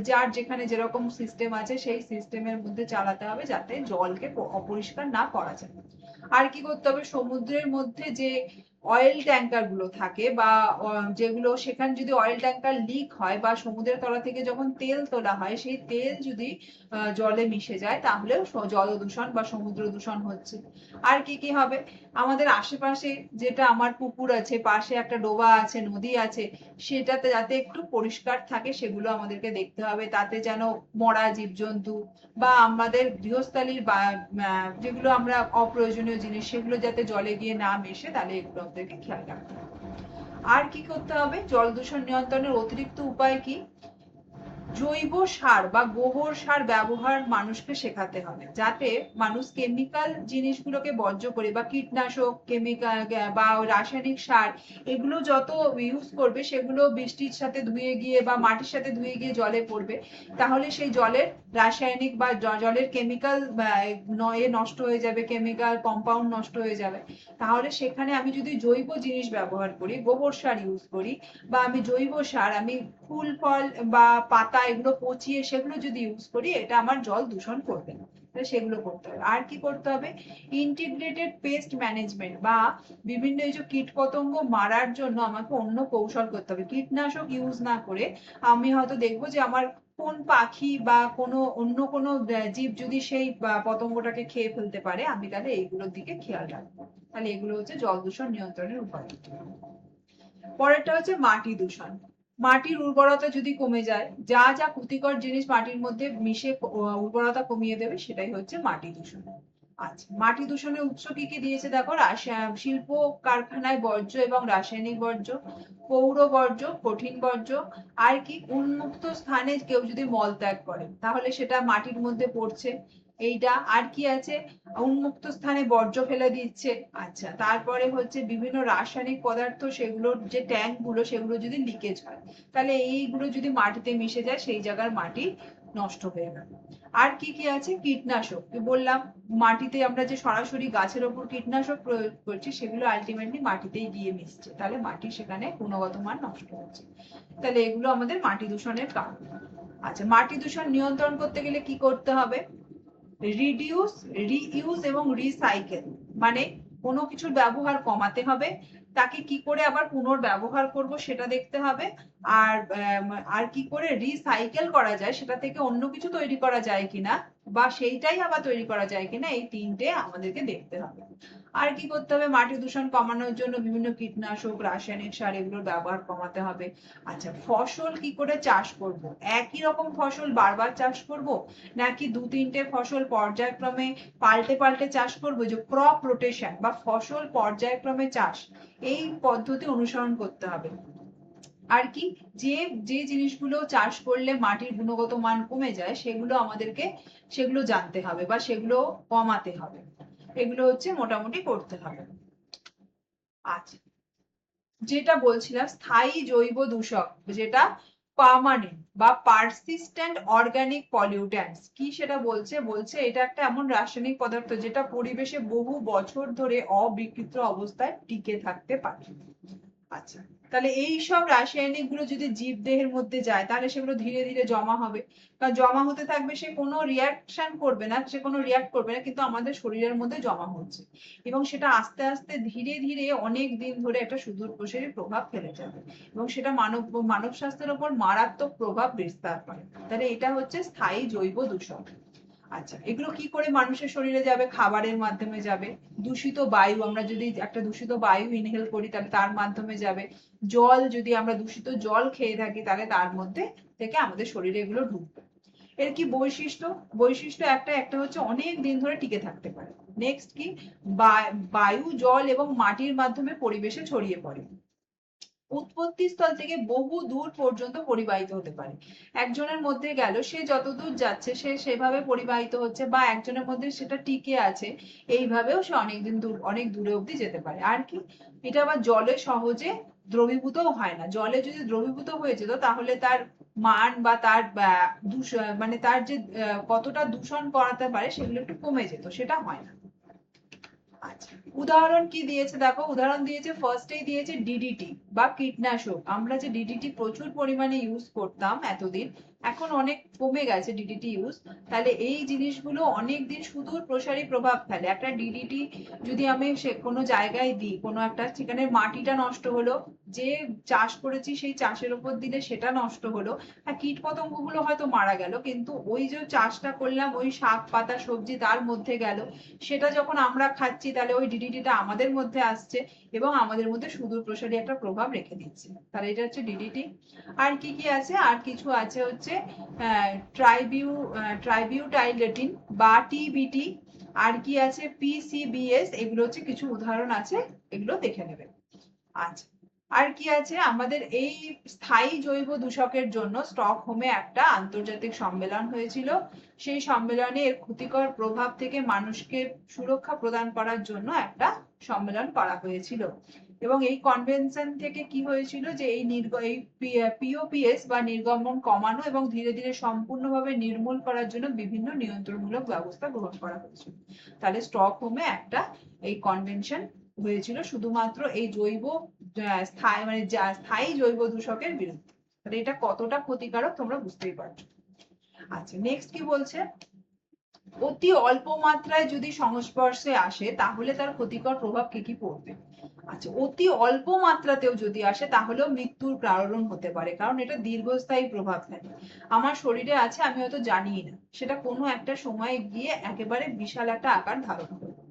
যার যেখানে যেরকম সিস্টেম আছে সেই সিস্টেমের মধ্যে চালাতে হবে, যাতে জলকে অপরিষ্কার না করা যায়। আর কি করতে হবে? সমুদ্রের মধ্যে যে অয়েল ট্যাঙ্কার গুলো থাকে বা যেগুলো, সেখানে যদি অয়েল ট্যাঙ্কার লিক হয় বা সমুদ্রের তলা থেকে যখন তেল তোলা হয় সেই তেল যদি জলে মিশে যায় তাহলে জল দূষণ বা সমুদ্র দূষণ হচ্ছে। আর কি কি হবে? আমাদের আশেপাশে, যেটা আমার পুকুর আছে, পাশে একটা ডোবা আছে, নদী আছে, সেটাতে যাতে একটু পরিষ্কার থাকে সেগুলো আমাদেরকে দেখতে হবে। তাতে যেন মরা জীবজন্তু বা আমাদের গৃহস্থালির বা যেগুলো আমরা অপ্রয়োজনীয় জিনিস, সেগুলো যাতে জলে গিয়ে না মেশে, তাহলে এগুলো আমাদেরকে খেয়াল রাখতে হবে। আর কি করতে হবে? জল দূষণ নিয়ন্ত্রণের অতিরিক্ত উপায় কি? জৈব সার বা গোবর সার ব্যবহার মানুষকে শেখাতে হবে, যাতে মানুষ কেমিক্যাল জিনিসগুলোকে বর্জ্য করে বা কীটনাশক, কেমিক্যাল বা রাসায়নিক সার, এগুলো যত ইউজ করবে সেগুলো বৃষ্টির সাথে ধুয়ে গিয়ে বা মাটির সাথে ধুয়ে গিয়ে জলে পড়বে, তাহলে সেই জলের রাসায়নিক বা জলের কেমিক্যাল নষ্ট হয়ে যাবে, কেমিক্যাল কম্পাউন্ড নষ্ট হয়ে যাবে। তাহলে সেখানে আমি যদি জৈব জিনিস ব্যবহার করি, গোবর সার ইউজ করি, বা আমি জৈব সার, আমি ফুল ফল বা পাতা এগুলো পচিয়ে সেগুলো যদি ইউজ করি, এটা আমার জল দূষণ করবে না। সেগুলো করতে হবে। আর কি করতে হবে? ইন্টিগ্রেটেড পেস্ট ম্যানেজমেন্ট বা বিভিন্ন এই যে কীট পতঙ্গ মারার জন্য আমাকে অন্য কৌশল করতে হবে। কীটনাশক ইউজ না করে আমি হয়তো দেখবো যে আমার কোন পাখি বা অন্য কোনো জীব যদি সেই পতঙ্গটাকে খেয়ে ফেলতে পারে, আমি তাহলে এইগুলোর দিকে খেয়াল রাখবো। তাহলে এগুলো হচ্ছে জল দূষণ নিয়ন্ত্রণের উপায়। পরেরটা হচ্ছে মাটি দূষণ। মাটির উর্বরতা যদি কমে যায়, যা যা ক্ষতিকর জিনিস মাটির মধ্যে মিশে উর্বরতা কমিয়ে দেবে, সেটাই হচ্ছে মাটি দূষণ। আচ্ছা, মাটি দূষণের উৎস কি কি দিয়েছে দেখো? শিল্প কারখানায় বর্জ্য এবং রাসায়নিক বর্জ্য, পৌর বর্জ্য, কঠিন বর্জ্য, আর কি উন্মুক্ত স্থানে কেউ যদি মল ত্যাগ করে তাহলে সেটা মাটির মধ্যে পড়ছে, এইটা। আর কি আছে? উন্মুক্ত স্থানে বর্জ্য ফেলে দিচ্ছে। আচ্ছা, তারপরে হচ্ছে বিভিন্ন রাসায়নিক পদার্থ, সেগুলোর যে ট্যাঙ্ক গুলো সেগুলো যদি লিকেজ হয়, তাহলে এইগুলো যদি মাটিতে মিশে যায়, সেই জায়গার মাটি নষ্ট হয়ে গেল। আর কি কি আছে? কীটনাশক, বললাম মাটিতে আমরা যে সরাসরি গাছের ওপর কীটনাশক প্রয়োগ করছি, সেগুলো আলটিমেটলি মাটিতেই গিয়ে মিশছে, তাহলে মাটি সেখানে গুণগত মান নষ্ট হচ্ছে। তাহলে এগুলো আমাদের মাটি দূষণের কারণ। আচ্ছা, মাটি দূষণ নিয়ন্ত্রণ করতে গেলে কি করতে হবে? রিডিউস, রিইউজ এবং রিসাইকেল, মানে কোনো কিছুর ব্যবহার কমাতে হবে, তাকে কি করে আবার পুনর্ব্যবহার করব সেটা দেখতে হবে, আর আর কি করে রিসাইকেল করা যায়, সেটা থেকে অন্য কিছু তৈরি করা যায় কিনা বা সেইটাই আবার তৈরি করা যায় কিনা, এই তিনটে আমাদেরকে দেখতে হবে। আর কি করতে হবে? মাটি দূষণ কমানোর জন্য বিভিন্ন কীটনাশক, রাসায়নিক সার এগুলোর ব্যবহার কমাতে হবে। আচ্ছা, ফসল কি করে চাষ করব? একই রকম ফসল বারবার চাষ করব, নাকি দু তিনটে ফসল পর্যায়ক্রমে পাল্টে পাল্টে চাষ করব, যে ক্রপ রোটেশন বা ফসল পর্যায়ক্রমে চাষ, এই পদ্ধতি অনুসরণ করতে হবে। আর কি, যে যে জিনিসগুলো চাষ করলে মাটির গুণগত মান কমে যায় সেগুলো আমাদেরকে সেগুলো জানতে হবে বা সেগুলো কমাতে হবে, এগুলো হচ্ছে মোটামুটি করতে হবে। আচ্ছা, যেটা বলছিলাম স্থায়ী জৈব দূষক, যেটা পার্মানেন্ট বা পারসিস্টেন্ট অর্গানিক পলিউট্যান্টস, কি সেটা বলছে, বলছে এটা একটা এমন রাসায়নিক পদার্থ যেটা পরিবেশে বহু বছর ধরে অবিকৃত অবস্থায় টিকে থাকতে পারে। আচ্ছা, তাহলে এই সব রাসায়নিক গুলো যদি জীব দেহের মধ্যে যায় তাহলে সেগুলো ধীরে ধীরে জমা হবে, কারণ জমা হতে থাকবে, সে কোনো রিয়াকশন করবে না, সে কোনো রিয়াক্ট করবে না, কিন্তু আমাদের শরীরের মধ্যে জমা হচ্ছে এবং সেটা আস্তে আস্তে ধীরে ধীরে অনেক দিন ধরে একটা সুদূরপ্রসারী প্রভাব ফেলে যাবে এবং সেটা মানব মানব স্বাস্থ্যের উপর মারাত্মক প্রভাব বিস্তার করে। তাহলে এটা হচ্ছে স্থায়ী জৈব দূষণ। আচ্ছা, এগুলো কি করে মানুষের শরীরে যাবে? খাবারের মাধ্যমে যাবে, দূষিত বায়ু, আমরা যদি একটা দূষিত বায়ু ইনহেল করি তাহলে তার মাধ্যমে যাবে, জল, যদি আমরা দূষিত জল খেয়ে থাকি তাহলে তার মধ্যে থেকে আমাদের শরীরে এগুলো ঢুকবে। এর কি বৈশিষ্ট্য? বৈশিষ্ট্য একটা একটা হচ্ছে অনেক দিন ধরে টিকে থাকতে পারে। নেক্সট কি, বায়ু, জল এবং মাটির মাধ্যমে পরিবেশে ছড়িয়ে পড়ে, উৎপত্তি স্থল থেকে বহু দূর পর্যন্ত পরিবাহিত হতে পারে। একজনের মধ্যে গেল, সে যত দূর যাচ্ছে সে সেভাবে পরিবাহিত হচ্ছে, বা একজনের মধ্যে সেটা টিকে আছে, এইভাবেও সে অনেকদিন দূর, অনেক দূরে অব্দি যেতে পারে। আর কি, এটা আবার জলে সহজে দ্রবীভূতও হয় না। জলে যদি দ্রবীভূত হয়ে যেত তাহলে তার মান বা তার মানে তার যে কতটা দূষণ করাতে পারে সেগুলো একটু কমে যেত, সেটা হয় না। আচ্ছা, উদাহরণ কি দিয়েছে দেখো, উদাহরণ দিয়েছে, ফার্স্টেই দিয়েছে ডিডিটি বা কীটনাশক। আমরা যে ডিডিটি প্রচুর পরিমাণে ইউজ করতাম এতদিন, এখন অনেক কমে গেছে ডিডিটি ইউজ। তাহলে এই জিনিসগুলো অনেক দিন সুদূর প্রসারী প্রভাব ফেলে। একটা ডিডিটি যদি আমি সে কোনো জায়গায় দিই, কোনো একটা, সেখানে মাটিটা নষ্ট হলো, যে চাষ করেছি সেই চাষের উপর দিলে সেটা নষ্ট হলো, হ্যাঁ কীট পতঙ্গগুলো হয়তো মারা গেল, কিন্তু ওই যে চাষটা করলাম ওই শাক পাতা সবজি তার মধ্যে গেল, সেটা যখন আমরা খাচ্ছি তাহলে ওই ডিডিটিটা আমাদের মধ্যে আসছে এবং আমাদের মধ্যে সুদূর প্রসারী একটা প্রভাব রেখে দিচ্ছে। তাহলে এটা হচ্ছে ডিডিটি। আর কি কি আছে? আর কিছু আছে হচ্ছে ট্রাইবিউটাইলেটিন বা টিবিটি। আর কি আছে? পিসিবিএস। এগুলো হচ্ছে কিছু উদাহরণ আছে, এগুলো দেখে নেবে। আচ্ছা, আর কি আছে? আমাদের এই স্থায়ী জৈব দূষকের জন্য স্টকহোমে একটা আন্তর্জাতিক সম্মেলন হয়েছিল। সেই সম্মেলনে এর ক্ষতিকর প্রভাব থেকে মানুষকে সুরক্ষা প্রদান করার জন্য একটা সম্মেলন করা হয়েছিল এবং এই কনভেনশন থেকে কি হয়েছিল যে এই পিওপিএস বা নির্গমন কমানো এবং ধীরে ধীরে সম্পূর্ণভাবে নির্মূল করার জন্য বিভিন্ন নিয়ন্ত্রণমূলক ব্যবস্থা গ্রহণ করা হয়েছিল। তাহলে স্টকহোমে একটা এই কনভেনশন হয়েছিল শুধুমাত্র এই জৈব স্থায়ী মানে স্থায়ী জৈব দূষকের বিরুদ্ধে। তাহলে এটা কতটা ক্ষতিকারক তোমরা বুঝতেই পারছো। আচ্ছা, নেক্সট কি বলছে, অতি অল্প মাত্রায় যদি সংস্পর্শে আসে তাহলে তার ক্ষতিকর প্রভাব কি কি পড়বে। আচ্ছা, অতি অল্প মাত্রাতেও যদি আসে তাহলেও মৃত্যুর কারণ হতে পারে, কারণ এটা দীর্ঘস্থায়ী প্রভাব ফেলে। আমার শরীরে আছে, আমি হয়তো জানিই না, সেটা কোনো একটা সময়ে গিয়ে একেবারে বিশাল একটা আকার ধারণ করবে।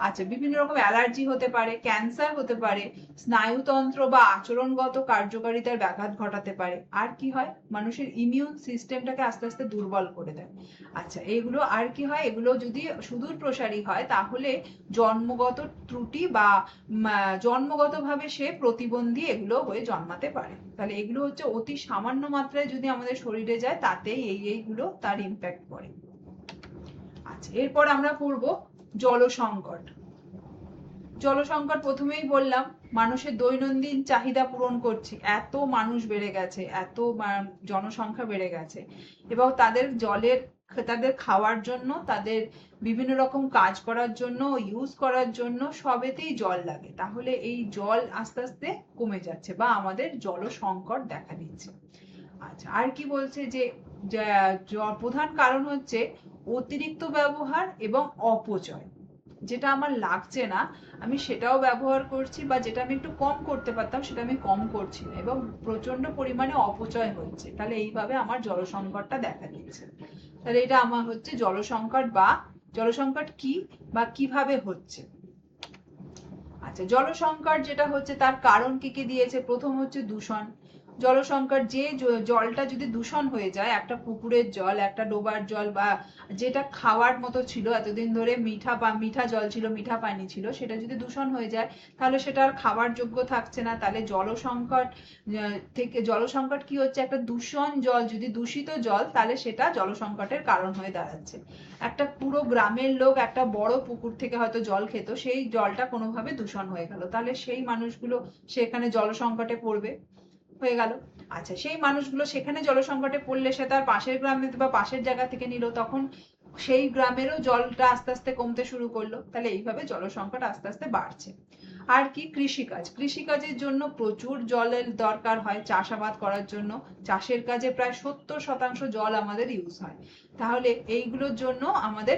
আচ্ছা, বিভিন্ন রকম অ্যালার্জি হতে পারে, ক্যান্সার হতে পারে, স্নায়ুতন্ত্র বা আচরণগত কার্যকারিতার ব্যাঘাত ঘটাতে পারে। আর কি হয়? মানুষের ইমিউন সিস্টেমটাকে আস্তে আস্তে দুর্বল করে দেয়। আচ্ছা, এগুলো আর কি হয়? এগুলো যদি সুদূর প্রসারী হয় তাহলে জন্মগত ত্রুটি বা জন্মগতভাবে সে প্রতিবন্ধী এগুলো হয়ে জন্মাতে পারে। তাহলে এগুলো হচ্ছে অতি সামান্য মাত্রায় যদি আমাদের শরীরে যায় তাতেই এইগুলো তার ইম্প্যাক্ট পড়ে। আচ্ছা, এরপর আমরা পড়বো জল সংকট। জল সংকট প্রথমেই বললাম, মানুষের দৈনন্দিন চাহিদা পূরণ করছি, এত মানুষ বেড়ে গেছে, এত জনসংখ্যা বেড়ে গেছে এবং তাদের খাওয়ার জন্য, তাদের বিভিন্ন রকম কাজ করার জন্য, ইউজ করার জন্য সবেতেই জল লাগে। তাহলে এই জল আস্তে আস্তে কমে যাচ্ছে বা আমাদের জল সংকট দেখা দিচ্ছে। আচ্ছা, আর কি বলছে যে প্রধান কারণ হচ্ছে অতিরিক্ত ব্যবহার এবং অপচয়। যেটা আমার লাগছে না আমি সেটাও ব্যবহার করছি, বা যেটা আমি একটু কম করতে পারতাম সেটা আমি কম করছি না এবং প্রচন্ড পরিমাণে অপচয় হচ্ছে। তাহলে এইভাবে আমার জল সংকটটা দেখা দিচ্ছে। তাহলে এটা আমার হচ্ছে জল সংকট, বা জল সংকট কি বা কিভাবে হচ্ছে। আচ্ছা, জল সংকট যেটা হচ্ছে তার কারণ কি কি দিয়েছে। প্রথম হচ্ছে দূষণ। জলসংকট যে জলটা যদি দূষণ হয়ে যায়, একটা পুকুরের জল, একটা ডোবার জল, বা যেটা খাওয়ার মতো ছিল এতদিন ধরে, মিঠা জল ছিল, মিঠা পানি ছিল, সেটা যদি দূষণ হয়ে যায় তাহলে সেটা আর খাবার যোগ্য থাকছে না। তাহলে জলসংকট কি হচ্ছে, একটা দূষণ জল, যদি দূষিত জল, তাহলে সেটা জলসংকটের কারণ হয়ে দাঁড়াচ্ছে। একটা পুরো গ্রামের লোক একটা বড় পুকুর থেকে হয়তো জল খেত, সেই জলটা কোনোভাবে দূষণ হয়ে গেল, তাহলে সেই মানুষগুলো সেখানে জলসংকটে পড়বে, হয়ে গেল। আচ্ছা, সেই মানুষগুলো সেখানে জলসংকটে পড়লে সে তার পাশের গ্রামে বা পাশের জায়গা থেকে নিল, তখন সেই গ্রামেরও জলটা আস্তে আস্তে কমতে শুরু করলো, তাহলে এইভাবে জলসংকট আস্তে আস্তে বাড়ছে। আর কি, কৃষিকাজের জন্য প্রচুর জলের দরকার হয় চাষাবাদ করার জন্য। চাষের কাজে প্রায় 70% জল আমাদের ইউজ হয়। তাহলে এইগুলোর জন্য আমাদের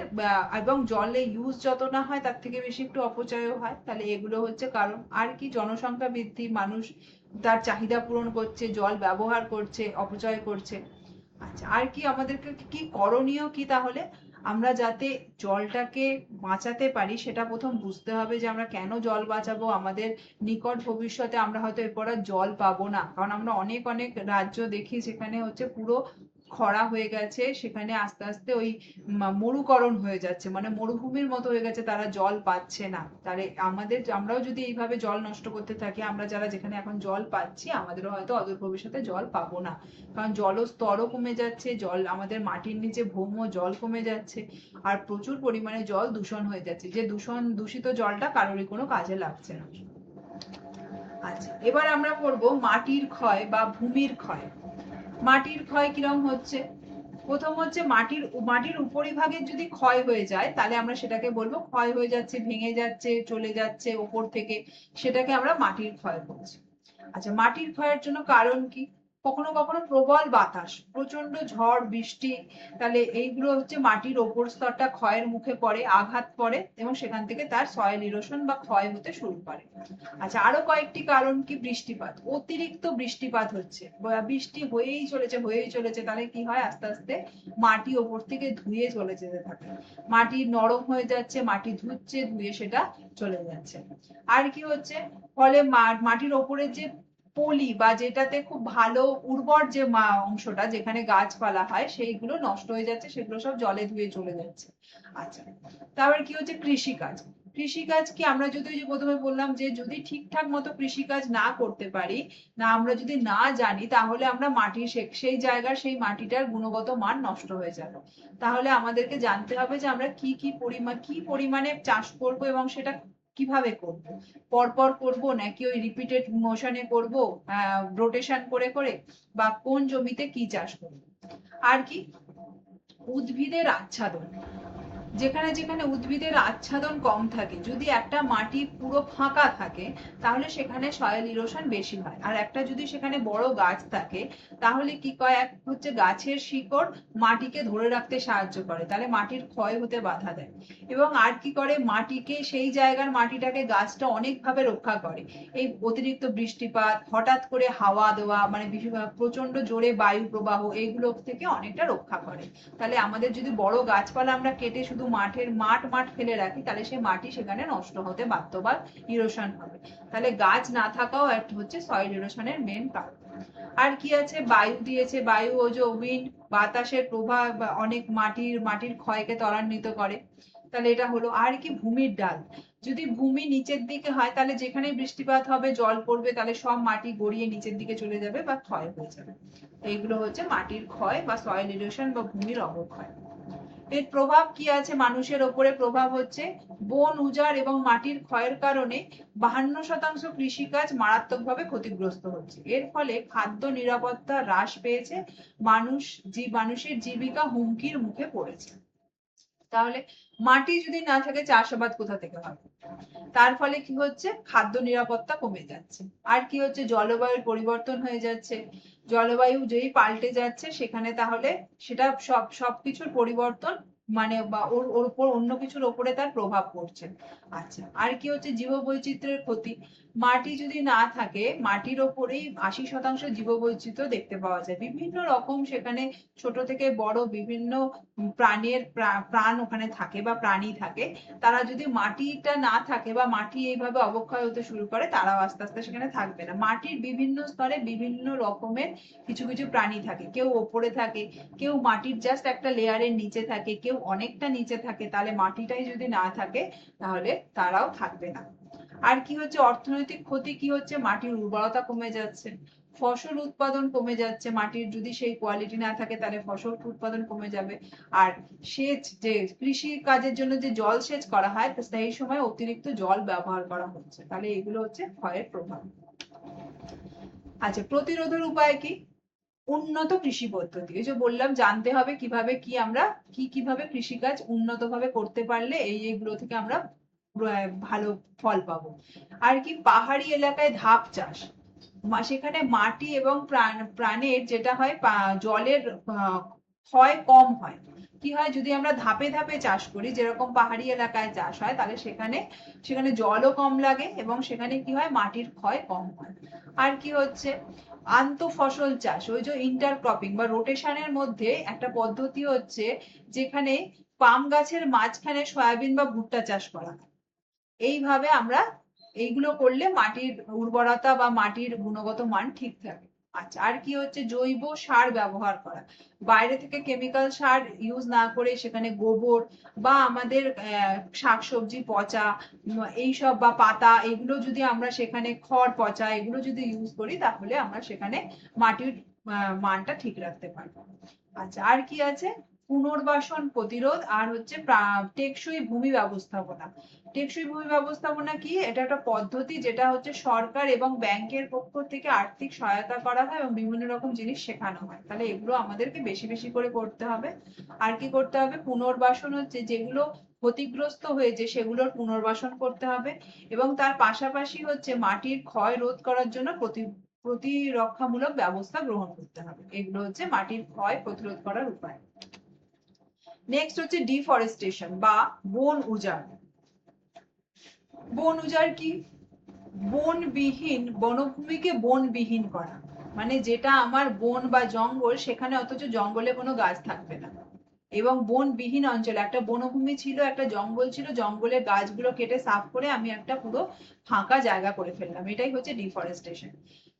এবং জলে ইউজ যত না হয় তার থেকে বেশি একটু অপচয়ও হয়, তাহলে এগুলো হচ্ছে কারণ। আর কি, জনসংখ্যা বৃদ্ধি, মানুষ তার চাহিদা পূরণ করছে, জল ব্যবহার করছে, অপচয় করছে। আচ্ছা, আর কি আমাদেরকে কি করণীয় কি তাহলে? আমরা যাতে জলটাকে বাঁচাতে পারি সেটা প্রথম বুঝতে হবে যে আমরা কেন জল বাঁচাবো। আমাদের নিকট ভবিষ্যতে আমরা হয়তো এরপর আর জল পাবো না, কারণ আমরা অনেক অনেক রাজ্য দেখি যেখানে হচ্ছে পুরো খরা হয়ে গেছে, সেখানে আস্তে আস্তে ওই মরুকরণ হয়ে যাচ্ছে, মানে মরুভূমির মতো হয়ে গেছে, তারা জল পাচ্ছে না। তাহলে আমরাও যদি এইভাবে জল নষ্ট করতে থাকি, আমরা যারা যেখানে এখন জল পাচ্ছি, আমাদেরও হয়তো অদূর ভবিষ্যতে জল পাবো না, কারণ জলস্তরও কমে যাচ্ছে, জল আমাদের মাটির নিচে ভৌম জল কমে যাচ্ছে, আর প্রচুর পরিমাণে জল দূষণ হয়ে যাচ্ছে, যে দূষিত জলটা কারোরই কোনো কাজে লাগছে না। আচ্ছা, এবার আমরা পড়বো মাটির ক্ষয় বা ভূমির ক্ষয়। মাটির ক্ষয় কিরম হচ্ছে? প্রথম হচ্ছে মাটির উপরিভাগের যদি ক্ষয় হয়ে যায়, তাহলে আমরা সেটাকে বলবো ক্ষয় হয়ে যাচ্ছে, ভেঙে যাচ্ছে, চলে যাচ্ছে ওপর থেকে, সেটাকে আমরা মাটির ক্ষয় বলছি। আচ্ছা, মাটির ক্ষয়ের জন্য কারণ কি? কখনো কখনো প্রবল বাতাস, প্রচন্ড ঝড় বৃষ্টি, তাহলে এইগুলো হচ্ছে মাটির ওপর স্তরটা ক্ষয়ের মুখে পড়ে, আঘাত পড়ে, এবং সেখান থেকে তার সয়েল ইরোশন বা ক্ষয় হতে শুরু করে। আচ্ছা, আরো কয়েকটি কারণ কি? বৃষ্টিপাত, অতিরিক্ত বৃষ্টিপাত হচ্ছে, বৃষ্টি হয়েই চলেছে, তাহলে কি হয়, আস্তে আস্তে মাটি ওপর থেকে ধুয়ে চলে যেতে থাকে, মাটি নরম হয়ে যাচ্ছে, মাটি ধুয়ে সেটা চলে যাচ্ছে। আর কি হচ্ছে, ফলে মাটির ওপরের যে পলি বা যেটাতে খুব ভালো উর্বর যে অংশটা, যেখানে গাছপালা হয়, সেইগুলো নষ্ট হয়ে যাচ্ছে, সেগুলো সব জলে ধুয়ে চলে যাচ্ছে। আচ্ছা, তারপরে কি হচ্ছে, কৃষিকাজ কি, আমরা যদি ওই যে প্রথমে বললাম যে যদি ঠিকঠাক মতো কৃষিকাজ না করতে পারি, না আমরা যদি না জানি, তাহলে আমরা সেই জায়গার সেই মাটিটার গুণগত মান নষ্ট হয়ে যাবে। তাহলে আমাদেরকে জানতে হবে যে আমরা কি পরিমাণে চাষ করব, এবং সেটা কিভাবে করব, পরপর করব নাকি ওই রিপিটেড মোশনে করব, রোটেশন করে করে, বা কোন জমিতে কি চাষ করব। আর কি, উদ্ভিদের আচ্ছাদন, যেখানে যেখানে উদ্ভিদের আচ্ছাদন কম থাকে, যদি একটা মাটি পুরো ফাঁকা থাকে, তাহলে সেখানে সয়েল ইরোশন বেশি হয়। আর একটা যদি সেখানে বড় গাছ থাকে, তাহলে কি কয়, এক হচ্ছে গাছের শিকড় মাটিকে ধরে রাখতে সাহায্য করে, তাহলে মাটির ক্ষয় হতে বাধা দেয়। এবং আর কি করে, মাটিকে, সেই জায়গার মাটিটাকে গাছটা অনেকভাবে রক্ষা করে, এই অতিরিক্ত বৃষ্টিপাত, হঠাৎ করে হাওয়া দেওয়া, মানে প্রচন্ড জোরে বায়ু প্রবাহ, এইগুলো থেকে অনেকটা রক্ষা করে। তাহলে আমাদের যদি বড় গাছপালা আমরা কেটে শুধু মাঠ ফেলে রাখি, তাহলে সেই মাটি সেখানে নষ্ট হতে বাধ্য বা ইরোশন হবে। তাহলে গাছ না থাকাও একটা হচ্ছে সয়েল ইরোশনের মেন কারণ। আর কি আছে, বায়ু দিয়েছে, বায়ু ও যে উইন্ড, বাতাসের প্রভাব অনেক মাটির ক্ষয়কে ত্বরান্বিত করে, তাহলে এটা হলো। আর কি, ভূমির ঢাল, যদি ভূমি নিচের দিকে হয়, তাহলে যেখানে বৃষ্টিপাত হবে, জল পড়বে, তাহলে সব মাটি গড়িয়ে নিচের দিকে চলে যাবে বা ক্ষয় হয়ে যাবে। এইগুলো হচ্ছে মাটির ক্ষয় বা সয়েল ইরোশন বা ভূমির অবক্ষয়। এর প্রভাব কি আছে মানুষের ওপরে? প্রভাব হচ্ছে বন উজাড় এবং মাটির ক্ষয়ের কারণে 52% কৃষিকাজ মারাত্মকভাবে ক্ষতিগ্রস্ত হচ্ছে। এর ফলে খাদ্য নিরাপত্তা হ্রাস পেয়েছে, মানুষের জীবিকা হুমকির মুখে পড়েছে। তাহলে মাটি যদি না থাকে, চাষাবাদ কোথা থেকে হবে? তার ফলে কি হচ্ছে, খাদ্য নিরাপত্তা কমে যাচ্ছে। আর কি হচ্ছে, জলবায়ুর পরিবর্তন হয়ে যাচ্ছে, জলবায়ু যেই পাল্টে যাচ্ছে, সেখানে তাহলে সেটা সবকিছুর পরিবর্তন মানে বা ওর ওর উপর অন্য কিছুর ওপরে তার প্রভাব পড়ছে। আচ্ছা, আর কি হচ্ছে জীববৈচিত্র্যের ক্ষতি। মাটি যদি না থাকে, মাটির ওপরেই 80% জীববৈচিত্র্য দেখতে পাওয়া যায়। বিভিন্ন রকম সেখানে ছোট থেকে বড় বিভিন্ন প্রাণের প্রাণ ওখানে থাকে বা প্রাণী থাকে। তারা যদি মাটিটা না থাকে বা মাটি এইভাবে অবক্ষয় হতে শুরু করে, তারাও আস্তে আস্তে সেখানে থাকবে না। মাটির বিভিন্ন স্তরে বিভিন্ন রকমের কিছু কিছু প্রাণী থাকে, কেউ ওপরে থাকে, কেউ মাটির জাস্ট একটা লেয়ারের নিচে থাকে, কেউ অনেকটা নিচে থাকে। তাহলে মাটিটাই যদি না থাকে তাহলে তারাও থাকবে না। আর কি হচ্ছে অর্থনৈতিক ক্ষতি, কি হচ্ছে মাটির উর্বরতা কমে যাচ্ছে, ফসল উৎপাদন কমে যাচ্ছে। মাটির যদি সেই কোয়ালিটি না থাকে তাহলে ফসল উৎপাদন কমে যাবে। আর সেচ, যে কৃষি কাজের জন্য যে জল সেচ করা হয় সেই সময় অতিরিক্ত জল ব্যবহার করা হচ্ছে, তাহলে এগুলো হচ্ছে ক্ষয়ের প্রভাব। আচ্ছা, প্রতিরোধের উপায় কি? উন্নত কৃষি পদ্ধতি। এই যে বললাম, জানতে হবে কিভাবে কি আমরা কিভাবে কৃষিকাজ উন্নত ভাবে করতে পারলে এইগুলো থেকে আমরা ভালো ফল পাবো। আর কি পাহাড়ি এলাকায় ধাপ চাষ, সেখানে মাটি এবং প্রাণের যেটা হয় জলের ক্ষয় কম হয়। কি হয় যদি আমরা ধাপে ধাপে চাষ করি, যেরকম পাহাড়ি এলাকায় চাষ হয়, তাহলে সেখানে সেখানে জলও কম লাগে এবং সেখানে কি হয় মাটির ক্ষয় কম হয়। আর কি হচ্ছে আন্ত ফসল চাষ, ওই যে ইন্টারক্রপিং বা রোটেশনের মধ্যে একটা পদ্ধতি হচ্ছে যেখানে পাম গাছের মাঝখানে সয়াবিন বা ভুট্টা চাষ করা হয়। এইভাবে আমরা এইগুলো করলে মাটির উর্বরতা বা মাটির গুণগত মান ঠিক থাকে। আচ্ছা, আর কি হচ্ছে জৈব সার ব্যবহার করা, বাইরে থেকে কেমিক্যাল সার ইউজ না করে সেখানে গোবর বা আমাদের শাকসবজি পচা এইসব বা পাতা, এগুলো যদি আমরা সেখানে খড় পচা এগুলো যদি ইউজ করি, তাহলে আমরা সেখানে মাটির মানটা ঠিক রাখতে পারবো। আচ্ছা, আর কি আছে পুনর্বাসন প্রতিরোধ, আর হচ্ছে টেকসই ভূমি ব্যবস্থাপনা। টেকসই ভূমি ব্যবস্থাপনা কি? এটা একটা পদ্ধতি যেটা হচ্ছে সরকার এবং ব্যাংকের পক্ষ থেকে আর্থিক সহায়তা করা হয় এবং বিভিন্ন রকম জিনিস শেখানো হয়। তাহলে এগুলো আমাদেরকে বেশি বেশি করে করতে হবে। আর কি করতে হবে? পুনর্বাসন হচ্ছে যেগুলো ক্ষতিগ্রস্ত হয়েছে সেগুলোর পুনর্বাসন করতে হবে এবং তার পাশাপাশি হচ্ছে মাটির ক্ষয় রোধ করার জন্য প্রতিরক্ষামূলক ব্যবস্থা গ্রহণ করতে হবে। এগুলো হচ্ছে মাটির ক্ষয় প্রতিরোধ করার উপায়। নেক্সট হচ্ছে ডিফরেস্টেশন বা বন উজাড়। বন উজাড় কি? বনবিহীন বনভূমিকে বনবিহীন করা, মানে যেটা আমার বন বা জঙ্গল সেখানে অথচ জঙ্গলে কোনো গাছ থাকবে না। এবং বনবিহীন অঞ্চল, একটা বনভূমি ছিল, একটা জঙ্গল ছিল, জঙ্গলের গাছগুলো কেটে সাফ করে আমি একটা পুরো ফাঁকা জায়গা করে ফেললাম, এটাই হচ্ছে ডিফরেস্টেশন।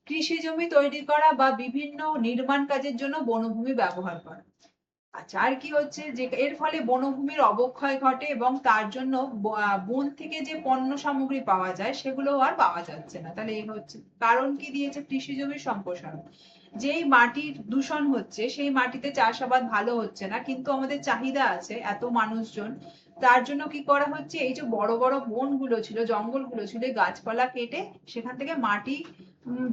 কৃষি জমি তৈরি করা বা বিভিন্ন নির্মাণ কাজের জন্য বনভূমি ব্যবহার করা। আচ্ছা, আর কি হচ্ছে যে এর ফলে বনভূমির অবক্ষয় ঘটে এবং তার জন্য বন থেকে যে পণ্য সামগ্রী পাওয়া যায় সেগুলো আর পাওয়া যাচ্ছে না। তাহলে এই হচ্ছে কারণ কি দিয়েছে কৃষি জমির সম্প্রসারণ। যেই মাটির দূষণ হচ্ছে সেই মাটিতে চাষাবাদ ভালো হচ্ছে না, কিন্তু আমাদের চাহিদা আছে এত মানুষজন, তার জন্য কি করা হচ্ছে এই যে বড় বড় বনগুলো ছিল, জঙ্গলগুলো ছিল, গাছপালা কেটে সেখান থেকে মাটি,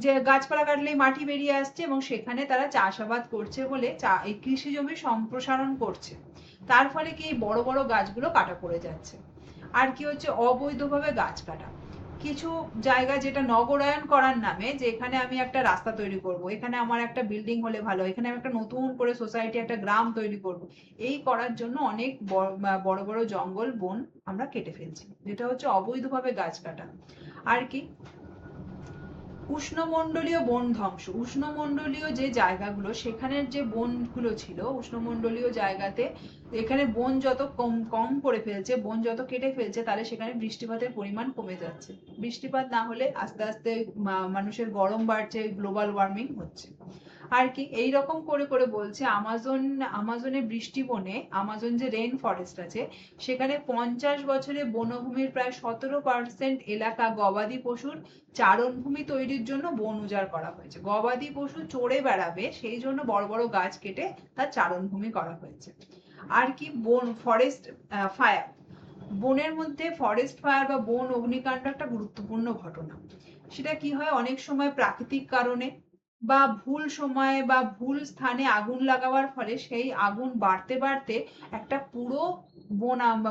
যে গাছপালা কাটলেই মাটি বেরিয়ে আসছে এবং সেখানে তারা চাষাবাদ করছে বলে এই কৃষি জমির সম্প্রসারণ করছে। তার ফলে কি বড় বড় গাছগুলো কাটা পড়ে যাচ্ছে। আর কি হচ্ছে অবৈধভাবে গাছ কাটা। কিছু জায়গা যেটা নগরায়ন করার নামে, যে এখানে আমি একটা রাস্তা তৈরি করব, এখানে আমার একটা বিল্ডিং হলে ভালো, এখানে আমি একটা নতুন করে সোসাইটি একটা গ্রাম তৈরি করব, এই করার জন্য অনেক বড় বড় জঙ্গল বন আমরা কেটে ফেলছি, যেটা হচ্ছে অবৈধভাবে গাছ কাটা। আর কি উষ্ণমণ্ডলীয় বন ধ্বংস। উষ্ণমণ্ডলীয় যে জায়গাগুলো সেখানের যে বনগুলো ছিল উষ্ণমণ্ডলীয় জায়গাতে, এখানে বন যত কম কম করে ফেলছে, বন যত কেটে ফেলছে, তাহলে সেখানে বৃষ্টিপাতের পরিমাণ কমে যাচ্ছে। বৃষ্টিপাত না হলে আস্তে আস্তে মানুষের গরম বাড়ছে, গ্লোবাল ওয়ার্মিং হচ্ছে। আর কি এইরকম করে করে বলছে আমাজনে বৃষ্টি বনে, আমাজন যে রেইন ফরেস্ট আছে, সেখানে 50 বছরে বনভূমির প্রায় 17% এলাকা গবাদি পশুর চারণভূমি তৈরির জন্য বন উজাড় করা হয়েছে। গবাদি পশু চড়ে বেড়াবে সেই জন্য বড় বড় গাছ কেটে তার চারণভূমি করা হয়েছে। আর কি বন ফরেস্ট ফায়ার, বনের মধ্যে ফরেস্ট ফায়ার বা বন অগ্নিকাণ্ড একটা গুরুত্বপূর্ণ ঘটনা। সেটা কি হয় অনেক সময় প্রাকৃতিক কারণে বা ভুল সময়ে বা ভুল স্থানে আগুন লাগাবার ফলে সেই আগুন বাড়তে বাড়তে একটা পুরো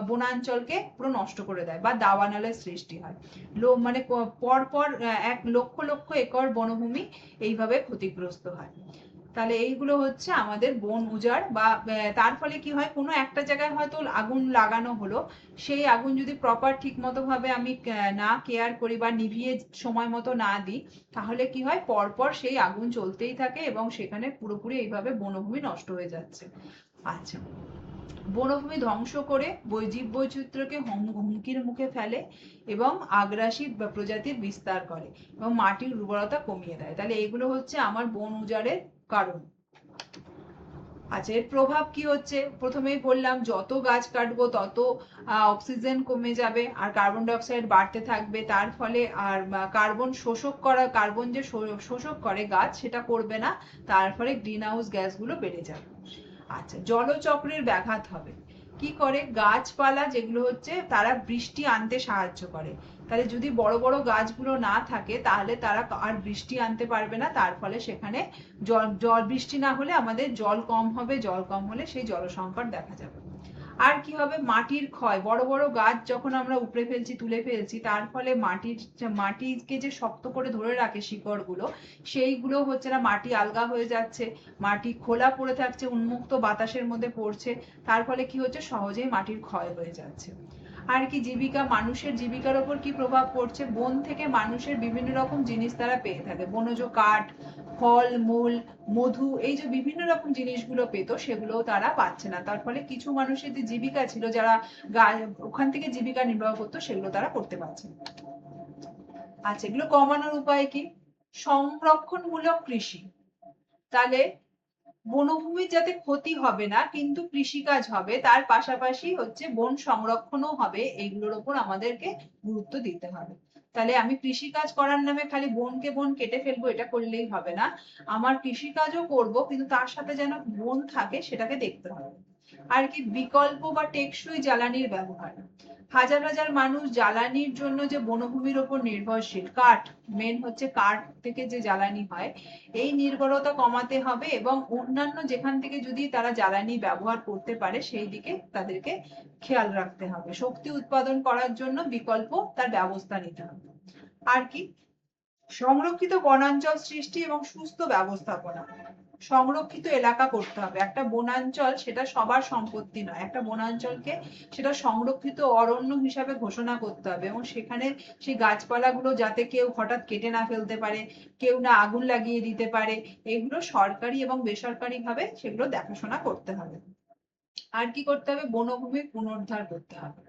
বনাঞ্চলকে পুরো নষ্ট করে দেয় বা দাবানলের সৃষ্টি হয়। মানে পর পর 1 লক্ষ লক্ষ একর বনভূমি এইভাবে ক্ষতিগ্রস্ত হয়। তাহলে এইগুলো হচ্ছে আমাদের বন উজাড় বা তার ফলে কি হয়, কোনো একটা জায়গায় হয়তো আগুন লাগানো হলো, সেই আগুন যদি প্রপার ঠিক মতো ভাবে আমি না কেয়ার করি বা নিভিয়ে সময় মতো না দিই, তাহলে কি হয়, পরপর সেই আগুন চলতেই থাকে এবং সেখানে পুরোপুরি এইভাবে বনভূমি নষ্ট হয়ে যাচ্ছে। আচ্ছা, বনভূমি ধ্বংস করে জীব বৈচিত্র্যকে হুমকির মুখে ফেলে এবং আগ্রাসী প্রজাতির বিস্তার করে এবং মাটির উর্বরতা কমিয়ে দেয়। তাহলে এগুলো হচ্ছে আমার বন উজাড়ের কারণ। আচ্ছা, এর প্রভাব কি হচ্ছে, প্রথমেই বললাম যত গাছ কাটবো তত অক্সিজেন কমে যাবে আর কার্বন ডাই অক্সাইড বাড়তে থাকবে, তার ফলে আর কার্বন যে শোষক করে গাছ সেটা করবে না, তার ফলে গ্রিন হাউস গ্যাসগুলো বেড়ে যাবে। আচ্ছা, জলচক্রের ব্যাঘাত হবে। কি করে, গাছপালা যেগুলো হচ্ছে তারা বৃষ্টি আনতে সাহায্য করে, তাহলে যদি বড় বড় গাছগুলো না থাকে তাহলে তারা আর বৃষ্টি আনতে পারবে না, তার ফলে সেখানে জল বৃষ্টি না হলে আমাদের জল কম হবে, জল কম হলে সেই জল সংকট দেখা যাবে। আর কি হবে, মাটির ক্ষয়, বড় বড় গাছ যখন আমরা উপড়ে ফেলছি, তুলে ফেলছি, তার ফলে মাটিকে যে শক্ত করে ধরে রাখে শিকড়গুলো, সেইগুলো হচ্ছে না, মাটি আলগা হয়ে যাচ্ছে, মাটি খোলা পড়ে থাকছে, উন্মুক্ত বাতাসের মধ্যে পড়ছে, তার ফলে কি হচ্ছে, সহজেই মাটির ক্ষয় হয়ে যাচ্ছে। আর কি, জীবিকা, মানুষের জীবিকার ওপর কি প্রভাব পড়ছে, বন থেকে মানুষের বিভিন্ন রকম জিনিস তারা পেয়ে থাকে, বনজ কাঠ, ফল মূল, মধু, এই যে বিভিন্ন রকম জিনিসগুলো পেতো সেগুলোও তারা পাচ্ছে না, তার ফলে কিছু মানুষের যে জীবিকা ছিল, যারা ওখান থেকে জীবিকা নির্বাহ করতো, সেগুলো তারা করতে পারছে না। আচ্ছা, এগুলো কমানোর উপায় কি, সংরক্ষণমূলক কৃষি, তাহলে বনভূমির যাতে ক্ষতি হবে না কিন্তু কৃষিকাজ হবে, তার পাশাপাশি হচ্ছে বন সংরক্ষণও হবে, এগুলোর ওপর আমাদেরকে গুরুত্ব দিতে হবে। তাহলে আমি কৃষিকাজ করার নামে খালি বন কেটে ফেলবো এটা করলেই হবে না, আমার কৃষিকাজও করব কিন্তু তার সাথে যেন বন থাকে সেটাকে দেখতে হবে। আর কি, বিকল্প বা টেকসই জ্বালানির ব্যবহার, হাজার হাজার মানুষ জ্বালানির জন্য যে বনভূমির ওপর নির্ভরশীল, কাঠ, মেন হচ্ছে কাঠ থেকে যে জ্বালানি হয়, এই নির্ভরতা কমাতে হবে এবং অন্যান্য যেখান থেকে যদি তারা জ্বালানি ব্যবহার করতে পারে সেই দিকে তাদেরকে খেয়াল রাখতে হবে, শক্তি উৎপাদন করার জন্য বিকল্প তার ব্যবস্থা নিতে হবে। আর কি, সংরক্ষিত বনাঞ্চল সৃষ্টি এবং সুস্থ ব্যবস্থাপনা, সংরক্ষিত এলাকা করতে হবে, একটা বনাঞ্চল সেটা সবার সম্পত্তি নয়, একটা বনাঞ্চলকে সেটা সংরক্ষিত অরণ্য হিসাবে ঘোষণা করতে হবে এবং সেখানে সেই গাছপালাগুলো যাতে কেউ হঠাৎ কেটে না ফেলতে পারে, কেউ না আগুন লাগিয়ে দিতে পারে, এগুলো সরকারি এবং বেসরকারি ভাবে সেগুলো দেখাশোনা করতে হবে। আর কি করতে হবে, বনভূমি পুনরুদ্ধার করতে হবে,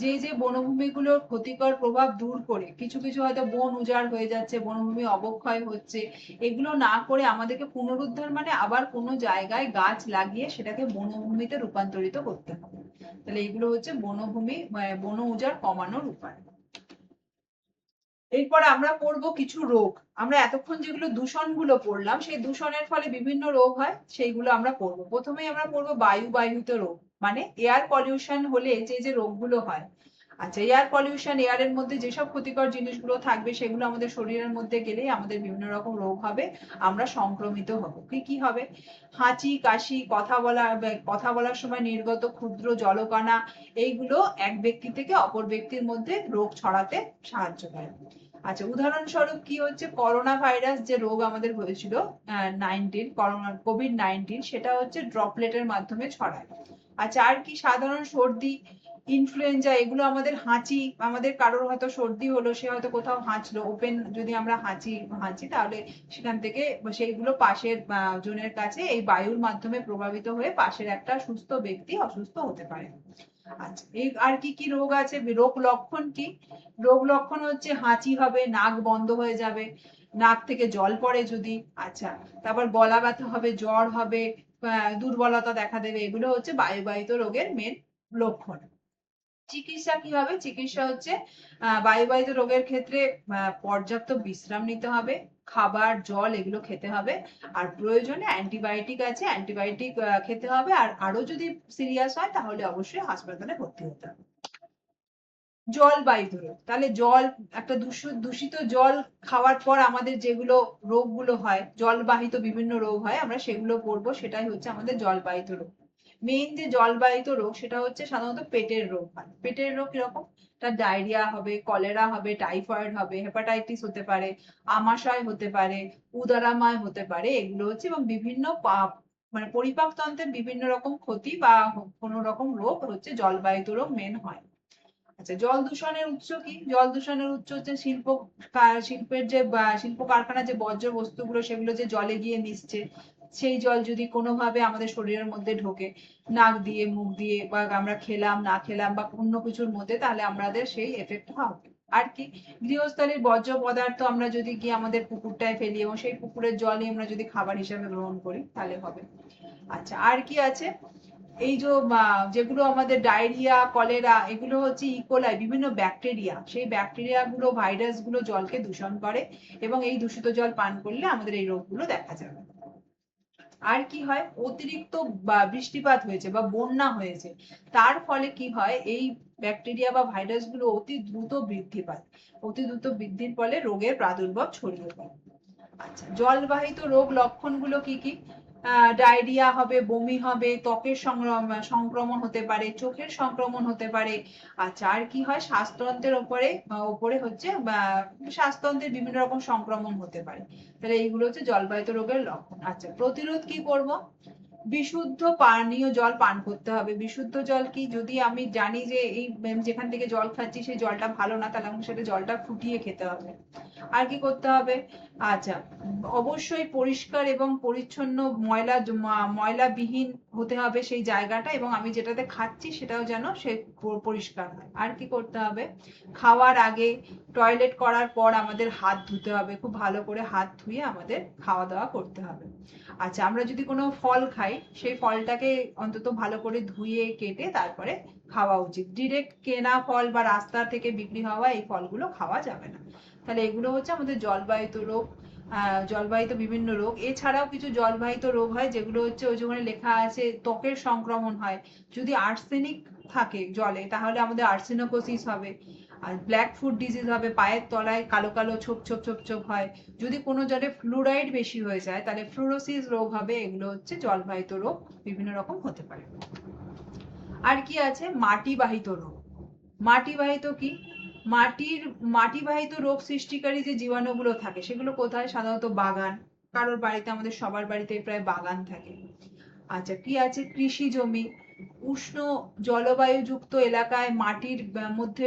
যে যে বনভূমিগুলোর ক্ষতিকর প্রভাব দূর করে, কিছু কিছু হয়তো বন উজাড় হয়ে যাচ্ছে, বনভূমি অবক্ষয় হচ্ছে, এগুলো না করে আমাদেরকে পুনরুদ্ধার মানে আবার কোনো জায়গায় গাছ লাগিয়ে সেটাকে বনভূমিতে রূপান্তরিত করতে হবে। তাহলে এগুলো হচ্ছে বনভূমি বন উজাড় কমানোর উপায়। এরপর আমরা পড়বো কিছু রোগ, আমরা এতক্ষণ যেগুলো দূষণগুলো পড়লাম সেই দূষণের ফলে বিভিন্ন রোগ হয় সেইগুলো আমরা পড়বো। প্রথমেই আমরা পড়বো বায়ুবাহিত রোগ, মানে এয়ার পলিউশন হলে যে যে রোগগুলো হয়। আচ্ছা, এয়ার পলিউশন, এয়ারের মধ্যে যেসব ক্ষতিকর জিনিসগুলো থাকবে সেগুলো আমাদের শরীরের মধ্যে গেলেই আমাদের বিভিন্ন রকম রোগ হবে, আমরা সংক্রমিত হব। কি কি হবে, হাঁচি, কাশি, কথা বলার সময় নির্গত ক্ষুদ্র জলকণা, এইগুলো এক ব্যক্তি থেকে অপর ব্যক্তির মধ্যে রোগ ছড়াতে সাহায্য করে। আচ্ছা, উদাহরণস্বরূপ কি হচ্ছে, করোনা ভাইরাস যে রোগ আমাদের হয়েছিল, 19 করোনা কোভিড-19, সেটা হচ্ছে ড্রপলেটের মাধ্যমে ছড়ায়। আচ্ছা, আর কি, সাধারণ সর্দি, ইনফ্লুয়েঞ্জা, এগুলো আমাদের হাঁচি, আমাদের কারোর হয়তো সর্দি হলো, সে হয়তো কোথাও হাঁচলো, ওপেন যদি আমরা হাঁচি তাহলে সেখান থেকে সেইগুলো পাশের জনের কাছে এই বায়ুর মাধ্যমে প্রভাবিত হয়ে পাশের একটা সুস্থ ব্যক্তি অসুস্থ হতে পারে। আচ্ছা, এই আর কি কি রোগ আছে, রোগ লক্ষণ কি, রোগ লক্ষণ হচ্ছে হাঁচি হবে, নাক বন্ধ হয়ে যাবে, নাক থেকে জল পড়ে যদি, আচ্ছা, তারপর গলা ব্যথা হবে, জ্বর হবে, দুর্বলতা দেখা দেবে, এগুলো হচ্ছে বায়ুবাহিত রোগের মেন লক্ষণ। চিকিৎসা কি হবে, চিকিৎসা হচ্ছে বায়ুবাহিত রোগের ক্ষেত্রে পর্যাপ্ত বিশ্রাম নিতে হবে, খাবার, জল এগুলো খেতে হবে, আর প্রয়োজনে অ্যান্টিবায়োটিক আছে, অ্যান্টিবায়োটিক খেতে হবে, আর আরো যদি সিরিয়াস হয় তাহলে অবশ্যই হাসপাতালে ভর্তি হতে হবে। জলবাহিত রোগ, তাহলে জল, একটা দূষিত জল খাওয়ার পর আমাদের যেগুলো রোগগুলো হয়, জলবাহিত বিভিন্ন রোগ হয়, আমরা সেগুলো পড়বো, সেটাই হচ্ছে আমাদের জলবাহিত রোগ। মেইন যে জলবাহিত রোগ সেটা হচ্ছে সাধারণত পেটের রোগ হয়। পেটের রোগ কিরকম, তার ডায়রিয়া হবে, কলেরা হবে, টাইফয়েড হবে, হেপাটাইটিস হতে পারে, আমাশয় হতে পারে, উদরাময় হতে পারে, এগুলো হচ্ছে, এবং বিভিন্ন মানে পরিপাক তন্ত্রের বিভিন্ন রকম ক্ষতি বা কোনো রকম রোগ হচ্ছে জলবাহিত রোগ মেন হয়। আচ্ছা, জল দূষণের উৎস কি? জল দূষণের উৎস হচ্ছে শিল্পের যে শিল্প কারখানার যে বর্জ্য বস্তুগুলো সেগুলো যে জলে গিয়ে মিশছে, সেই জল যদি কোনোভাবে আমাদের শরীরের মধ্যে ঢোকে, নাক দিয়ে, মুখ দিয়ে, বা আমরা খেলাম না খেলাম বা অন্য কিছুর মধ্যে, তাহলে আমাদের সেই এফেক্ট হবে। আর কি, গৃহস্থালির বর্জ্য পদার্থ আমরা যদি গিয়ে আমাদের পুকুরটায় ফেলি এবং সেই পুকুরের জলই আমরা যদি খাবার হিসাবে গ্রহণ করি তাহলে হবে। আচ্ছা, আর কি আছে, এই যে যেগুলো আমাদের ডায়রিয়া, কলেরা, এগুলো হচ্ছে ইকোলাই, বিভিন্ন ব্যাকটেরিয়া, সেই ব্যাকটেরিয়া গুলো, ভাইরাস গুলো জলকে দূষণ করে, এবং এই দূষিত জল পান করলে আমাদের এই রোগগুলো দেখা যাবে। আর কি হয়, অতিরিক্ত বৃষ্টিপাত হয়েছে বা বন্যা হয়েছে, তার ফলে কি হয়, এই ব্যাকটেরিয়া বা ভাইরাস গুলো অতি দ্রুত বৃদ্ধি পায়, অতি দ্রুত বৃদ্ধির ফলে রোগের প্রাদুর্ভাব ছড়িয়ে পড়ে। আচ্ছা, জলবাহিত রোগ লক্ষণগুলো কি কি? ডায়রিয়া হবে, বমি হবে, ত্বকের সংক্রমণ হতে পারে, চোখের সংক্রমণ হতে পারে। আচ্ছা, আর কি হয়, শ্বাসতন্ত্রের ওপরে হচ্ছে বা শ্বাসতন্ত্রের বিভিন্ন রকম সংক্রমণ হতে পারে। তাহলে এইগুলো হচ্ছে জলবাহিত রোগের লক্ষণ। আচ্ছা, প্রতিরোধ কি করব? বিশুদ্ধ পানীয় জল পান করতে হবে। বিশুদ্ধ জল কি, যদি আমি জানি যে এই যেখান থেকে জল খাচ্ছি সেই জলটা ভালো না, তাহলে আমাকে সেটা জলটা ফুটিয়ে খেতে হবে। আর কি করতে হবে? আচ্ছা, অবশ্যই পরিষ্কার এবং পরিচ্ছন্ন, ময়লাবিহীন হতে হবে সেই জায়গাটা, এবং আমি যেটাতে খাচ্ছি সেটাও যেন সে পরিষ্কার হয়। আর কি করতে হবে? খাওয়ার আগে, টয়লেট করার পর আমাদের হাত ধুতে হবে, খুব ভালো করে হাত ধুয়ে আমাদের খাওয়া দাওয়া করতে হবে। আচ্ছা, আমরা যদি কোনো ফল খাই, সেই ফলটাকে অন্তত ভালো করে ধুয়ে কেটে তারপরে খাওয়া উচিত। ডিরেক্ট কেনা ফল বা রাস্তা থেকে বিক্রি হওয়া এই ফলগুলো খাওয়া যাবে না। তাহলে এগুলো হচ্ছে আমাদের জলবাহিত রোগ, জলবাহিত বিভিন্ন রোগ। এছাড়াও কিছু জলবাহিত রোগ হয় যেগুলো হচ্ছে, ওই যেখানে লেখা আছে ত্বকের সংক্রমণ হয়। যদি আর্সেনিক থাকে জলে তাহলে আমাদের আর্সেনোকোসিস হবে, আর ব্ল্যাক ফুট ডিজিজ হবে, পায়ের তলায় কালো কালো ছোপ ছোপ ছোপ ছোপ হয়। যদি কোনো জলে ফ্লুরাইড বেশি হয়ে যায় তাহলে ফ্লুরোসিস রোগ হবে। এগুলো হচ্ছে জলবাহিত রোগ, বিভিন্ন রকম হতে পারে। আর কি আছে, মাটিবাহিত রোগ। মাটিবাহিত কি? মাটিবাহিত রোগ সৃষ্টিকারী যে জীবাণুগুলো থাকে সেগুলো কোথায়? সাধারণত বাগান, কারোর বাড়িতে, আমাদের সবার বাড়িতে প্রায় বাগান থাকে। আচ্ছা, কি আছে, কৃষি জমি, উষ্ণ জলবায়ুযুক্ত এলাকায় মাটির মধ্যে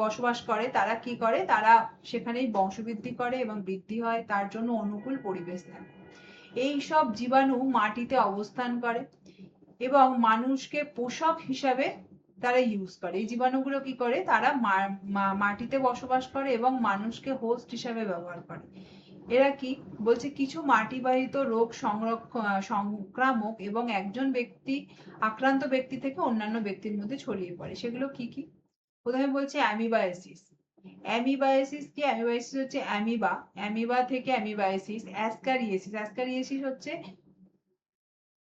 বসবাস করে, তারা কি করে, তারা সেখানেই বংশবৃদ্ধি করে এবং বৃদ্ধি হয়, তার জন্য অনুকূল পরিবেশ থাকে। এই সব জীবাণু মাটিতে অবস্থান করে এবং মানুষকে পোষক হিসাবে তারা ইউজ করে। এই জীবাণুগুলো কি করে, তারা মাটিতে বসবাস করে এবং মানুষকে হোস্ট হিসাবে ব্যবহার করে। এরা কি বলছে, কিছু মাটিবাহিত রোগ সংক্রামক এবং একজন ব্যক্তি, আক্রান্ত ব্যক্তি থেকে অন্যান্য ব্যক্তির মধ্যে ছড়িয়ে পড়ে। সেগুলো কি কি? প্রথমে বলছে অ্যামিবায়োসিস। অ্যামিবায়োসিস কি? অ্যামিবায়োসিস হচ্ছে অ্যামিবা থেকে অ্যামিবায়োসিস। অ্যাসকারিয়েসিস হচ্ছে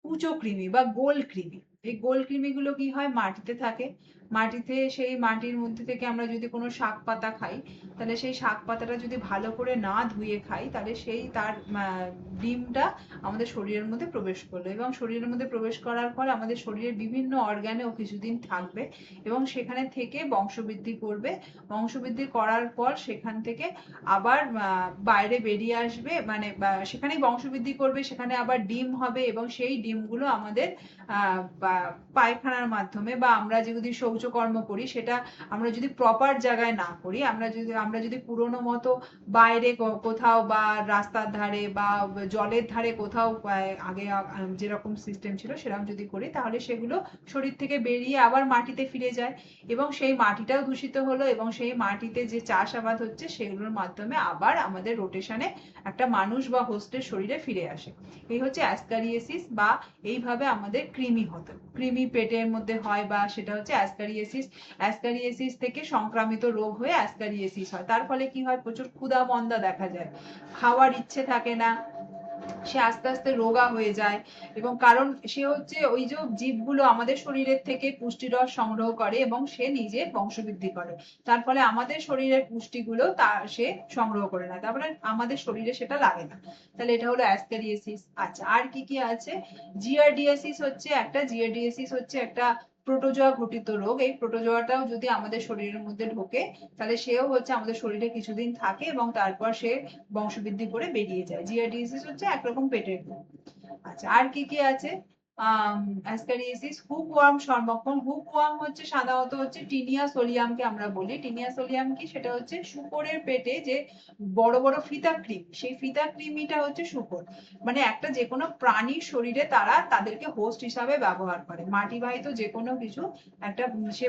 পুচো কৃমি বা গোল কৃমি। এই গোল কৃমিগুলো কি হয়, মাটিতে থাকে। মাটিতে, সেই মাটির মধ্যে থেকে আমরা যদি কোনো শাক পাতা খাই, তাহলে সেই শাক পাতাটা যদি ভালো করে না ধুয়ে খাই, তাহলে সেই তার ডিমটা আমাদের শরীরের মধ্যে প্রবেশ করলো, এবং শরীরের মধ্যে প্রবেশ করার পর আমাদের শরীরের বিভিন্ন অর্গানেও কিছুদিন থাকবে এবং সেখানে থেকে বংশবৃদ্ধি করবে। বংশবৃদ্ধি করার পর সেখান থেকে আবার বাইরে বেরিয়ে আসবে, মানে সেখানেই বংশবৃদ্ধি করবে, সেখানে আবার ডিম হবে, এবং সেই ডিমগুলো আমাদের পায়খানার মাধ্যমে, বা আমরা যদি শৌচকর্ম করি সেটা আমরা যদি প্রপার জায়গায় না করি, আমরা যদি পুরোনো মতো বাইরে কোথাও বা রাস্তার ধারে বা জলের ধারে কোথাও আগে যেরকম সিস্টেম ছিল সেরকম যদি করি, তাহলে সেগুলো শরীর থেকে বেরিয়ে আবার মাটিতে ফিরে যায়, এবং সেই মাটিটাও দূষিত হলো, এবং সেই মাটিতে যে চাষাবাদ হচ্ছে সেগুলোর মাধ্যমে আবার আমাদের রোটেশনে একটা মানুষ বা হোস্টের শরীরে ফিরে আসে। এই হচ্ছে অ্যাসকারিয়েসিস, বা এইভাবে আমাদের কৃমি পেটের মধ্যে হয়, বা সেটা হচ্ছে অ্যাসকারিয়েসিস। অ্যাসকারিয়েসিস থেকে সংক্রামিত রোগ হয়ে অ্যাসকারিয়েসিস হয়। তার ফলে কি হয়, প্রচুর ক্ষুধা মন্দা দেখা যায়, খাওয়ার ইচ্ছে থাকে না, সে আস্তে আস্তে রোগা হয়ে যায়, এবং কারণ সে হচ্ছে ওই যে জীবগুলো আমাদের শরীরের থেকে পুষ্টিরস সংগ্রহ করে এবং সে নিজে বংশবৃদ্ধি করে, তার ফলে আমাদের শরীরের পুষ্টিগুলো সে সংগ্রহ করে নেয়, তারপরে আমাদের শরীরে সেটা লাগে না। তাহলে এটা হলো অ্যাস্কারিয়াসিস। আচ্ছা, আর কি কি আছে? জিয়ারডিয়াসিস হচ্ছে একটা প্রোটোজোয়া ঘটিত রোগ। এই প্রোটোজোয়াটাও যদি আমাদের শরীরের মধ্যে ঢোকে তাহলে সেও হচ্ছে আমাদের শরীরে কিছুদিন থাকে এবং তারপর সে বংশবৃদ্ধি করে বেরিয়ে যায়। জিয়ারডিয়াসিস হচ্ছে একরকম পেটের রোগ। আচ্ছা, আর কি কি আছে? অ্যাস্কারিয়াসিস, হুকওয়ার্ম সংক্রমণ। হুকওয়ার্ম হচ্ছে সাধারণত হচ্ছে টিনিয়া সোলিয়ামকে আমরা বলি। টিনিয়া সোলিয়াম কি? সেটা হচ্ছে শূকরের পেটে যে বড় বড় ফিতা কৃমি, সেই ফিতা কৃমিটা হচ্ছে শূকর। মানে একটা যে কোনো প্রাণীর শরীরে তারা তাদেরকে হোস্ট হিসাবে ব্যবহার করে। মাটিবাহিত যে কোনো কিছু একটা সে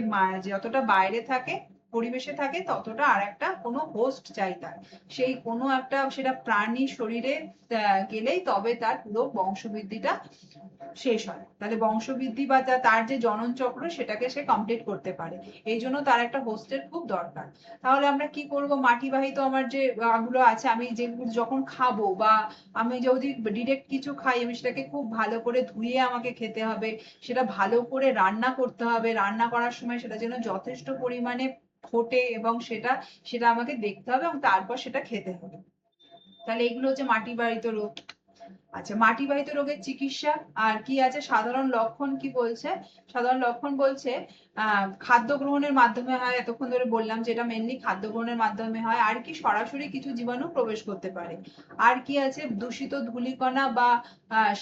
যতটা বাইরে থাকে, পরিবেশে থাকে, ততটা আর একটা কোনো হোস্ট চাই তার। সেই কোনো একটা সেটা প্রাণী শরীরে গেলেই তবে তার পুরো বংশবৃদ্ধিটা শেষ হয়। তাহলে বংশবৃদ্ধি বা তার যে জনন চক্র সেটাকে সে কমপ্লিট করতে পারে। এই জন্য তার একটা হোস্টের খুব দরকার। তাহলে আমরা কি করব? মাটিবাহিত আমার যে গুলো আছে, আমি যেগুলো যখন খাবো বা আমি যদি ডিরেক্ট কিছু খাই, আমি সেটাকে খুব ভালো করে ধুয়ে আমাকে খেতে হবে, সেটা ভালো করে রান্না করতে হবে, রান্না করার সময় সেটা যেন যথেষ্ট পরিমাণে ফোটে এবং সেটা সেটা আমাকে দেখতে হবে এবং তারপর সেটা খেতে হবে। তাহলে এগুলো হচ্ছে মাটিবাহিত রোগ। আচ্ছা, মাটিবাহিত রোগের চিকিৎসা আর কি আছে? সাধারণ লক্ষণ কি বলছে? সাধারণ লক্ষণ বলছে খাদ্য গ্রহণের মাধ্যমে হয়, এতক্ষণ ধরে বললাম যেটা মেনলি খাদ্য গ্রহণের মাধ্যমে হয়। আর কি? সরাসরি কিছু জীবাণু প্রবেশ করতে পারে। আর কি আছে? দূষিত ধূলিকণা বা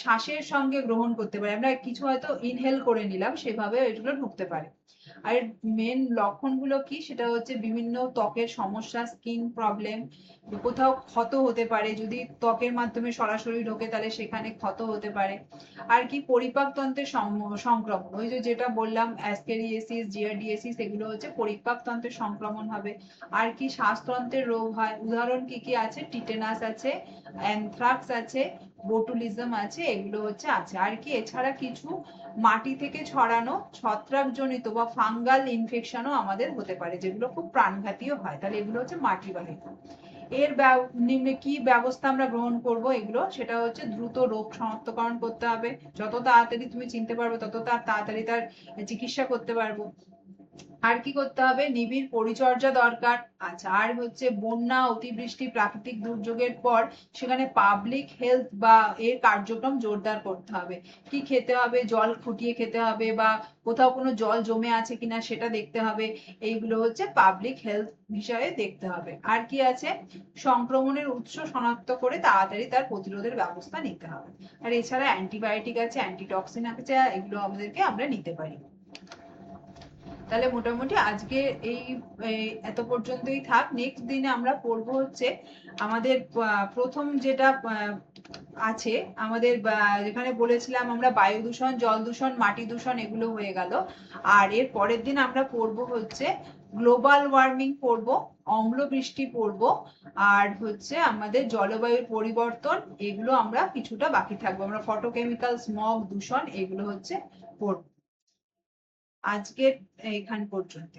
শ্বাসের সঙ্গে গ্রহণ করতে পারে, আমরা কিছু হয়তো ইনহেল করে নিলাম, সেভাবে এগুলো ঢুকতে পারে। আর মেন লক্ষণগুলো কি? সেটা হচ্ছে বিভিন্ন ত্বকের সমস্যা, স্কিন প্রবলেম, কোথাও ক্ষত হতে পারে, যদি ত্বকের মাধ্যমে সরাসরি ঢোকে তাহলে সেখানে ক্ষত হতে পারে। আর কি? পরিপাকতন্ত্রের সংক্রমণ, ওই যে যেটা বললাম অ্যাস্কেরিয়াসিস, জিয়ারডিয়াসিস, এগুলো হচ্ছে পরিপাকতন্ত্রের সংক্রমণ হবে। আর কি? শ্বাসতন্ত্রের রোগ হয়, উদাহরণ কি কি আছে? টিটেনাস আছে, অ্যানথ্রাক্স আছে, বোটুলিজম আছে, এগুলো হচ্ছে আছে। আর কি? এছাড়া কিছু মাটি থেকে ছড়ানো ছত্রাকজনিত বা ফাঙ্গাল ইনফেকশনও আমাদের হতে পারে, যেগুলো খুব প্রাণঘাতীও হয়। তাহলে এগুলো হচ্ছে মাটিবাহিত। এর নিম্নে কি ব্যবস্থা আমরা গ্রহণ করব? এগুলো সেটা হচ্ছে দ্রুত রোগ শনাক্তকরণ করতে হবে, যত তাড়াতাড়ি তুমি চিনতে পারবে তত তাড়াতাড়ি তার চিকিৎসা করতে পারবো। আর কি করতে হবে? নিবিড় পরিচর্যা দরকার। আচ্ছা, আর হচ্ছে বন্যা, অতিবৃষ্টি, প্রাকৃতিক দুর্যোগের পর সেখানে পাবলিক হেলথ বা এর কার্যক্রম জোরদার করতে হবে। কি খেতে হবে? জল ফুটিয়ে খেতে হবে, বা কোথাও কোনো জল জমে আছে কিনা সেটা দেখতে হবে। এইগুলো হচ্ছে পাবলিক হেলথ বিষয়ে দেখতে হবে। আর কি আছে? সংক্রমণের উৎস শনাক্ত করে তাড়াতাড়ি তার প্রতিরোধের ব্যবস্থা নিতে হবে। আর এছাড়া অ্যান্টিবায়োটিক আছে, অ্যান্টিটক্সিন আছে, এগুলো আমাদেরকে আমরা নিতে পারি। তাহলে মোটামুটি আজকে এই এত পর্যন্তই থাক। নেক্সট দিনে আমরা পড়বো হচ্ছে আমাদের প্রথম যেটা আছে আমাদের, যেখানে বলেছিলাম আমরা বায়ু দূষণ, জল দূষণ, মাটি দূষণ, এগুলো হয়ে গেল। আর এর পরের দিন আমরা পড়বো হচ্ছে গ্লোবাল ওয়ার্মিং পড়বো, অম্ল বৃষ্টি পড়বো, আর হচ্ছে আমাদের জলবায়ুর পরিবর্তন, এগুলো আমরা কিছুটা বাকি থাকবো। আমরা ফটোকেমিক্যাল, স্মগ, দূষণ, এগুলো হচ্ছে পড়বো। আজকে এইখান পর্যন্ত।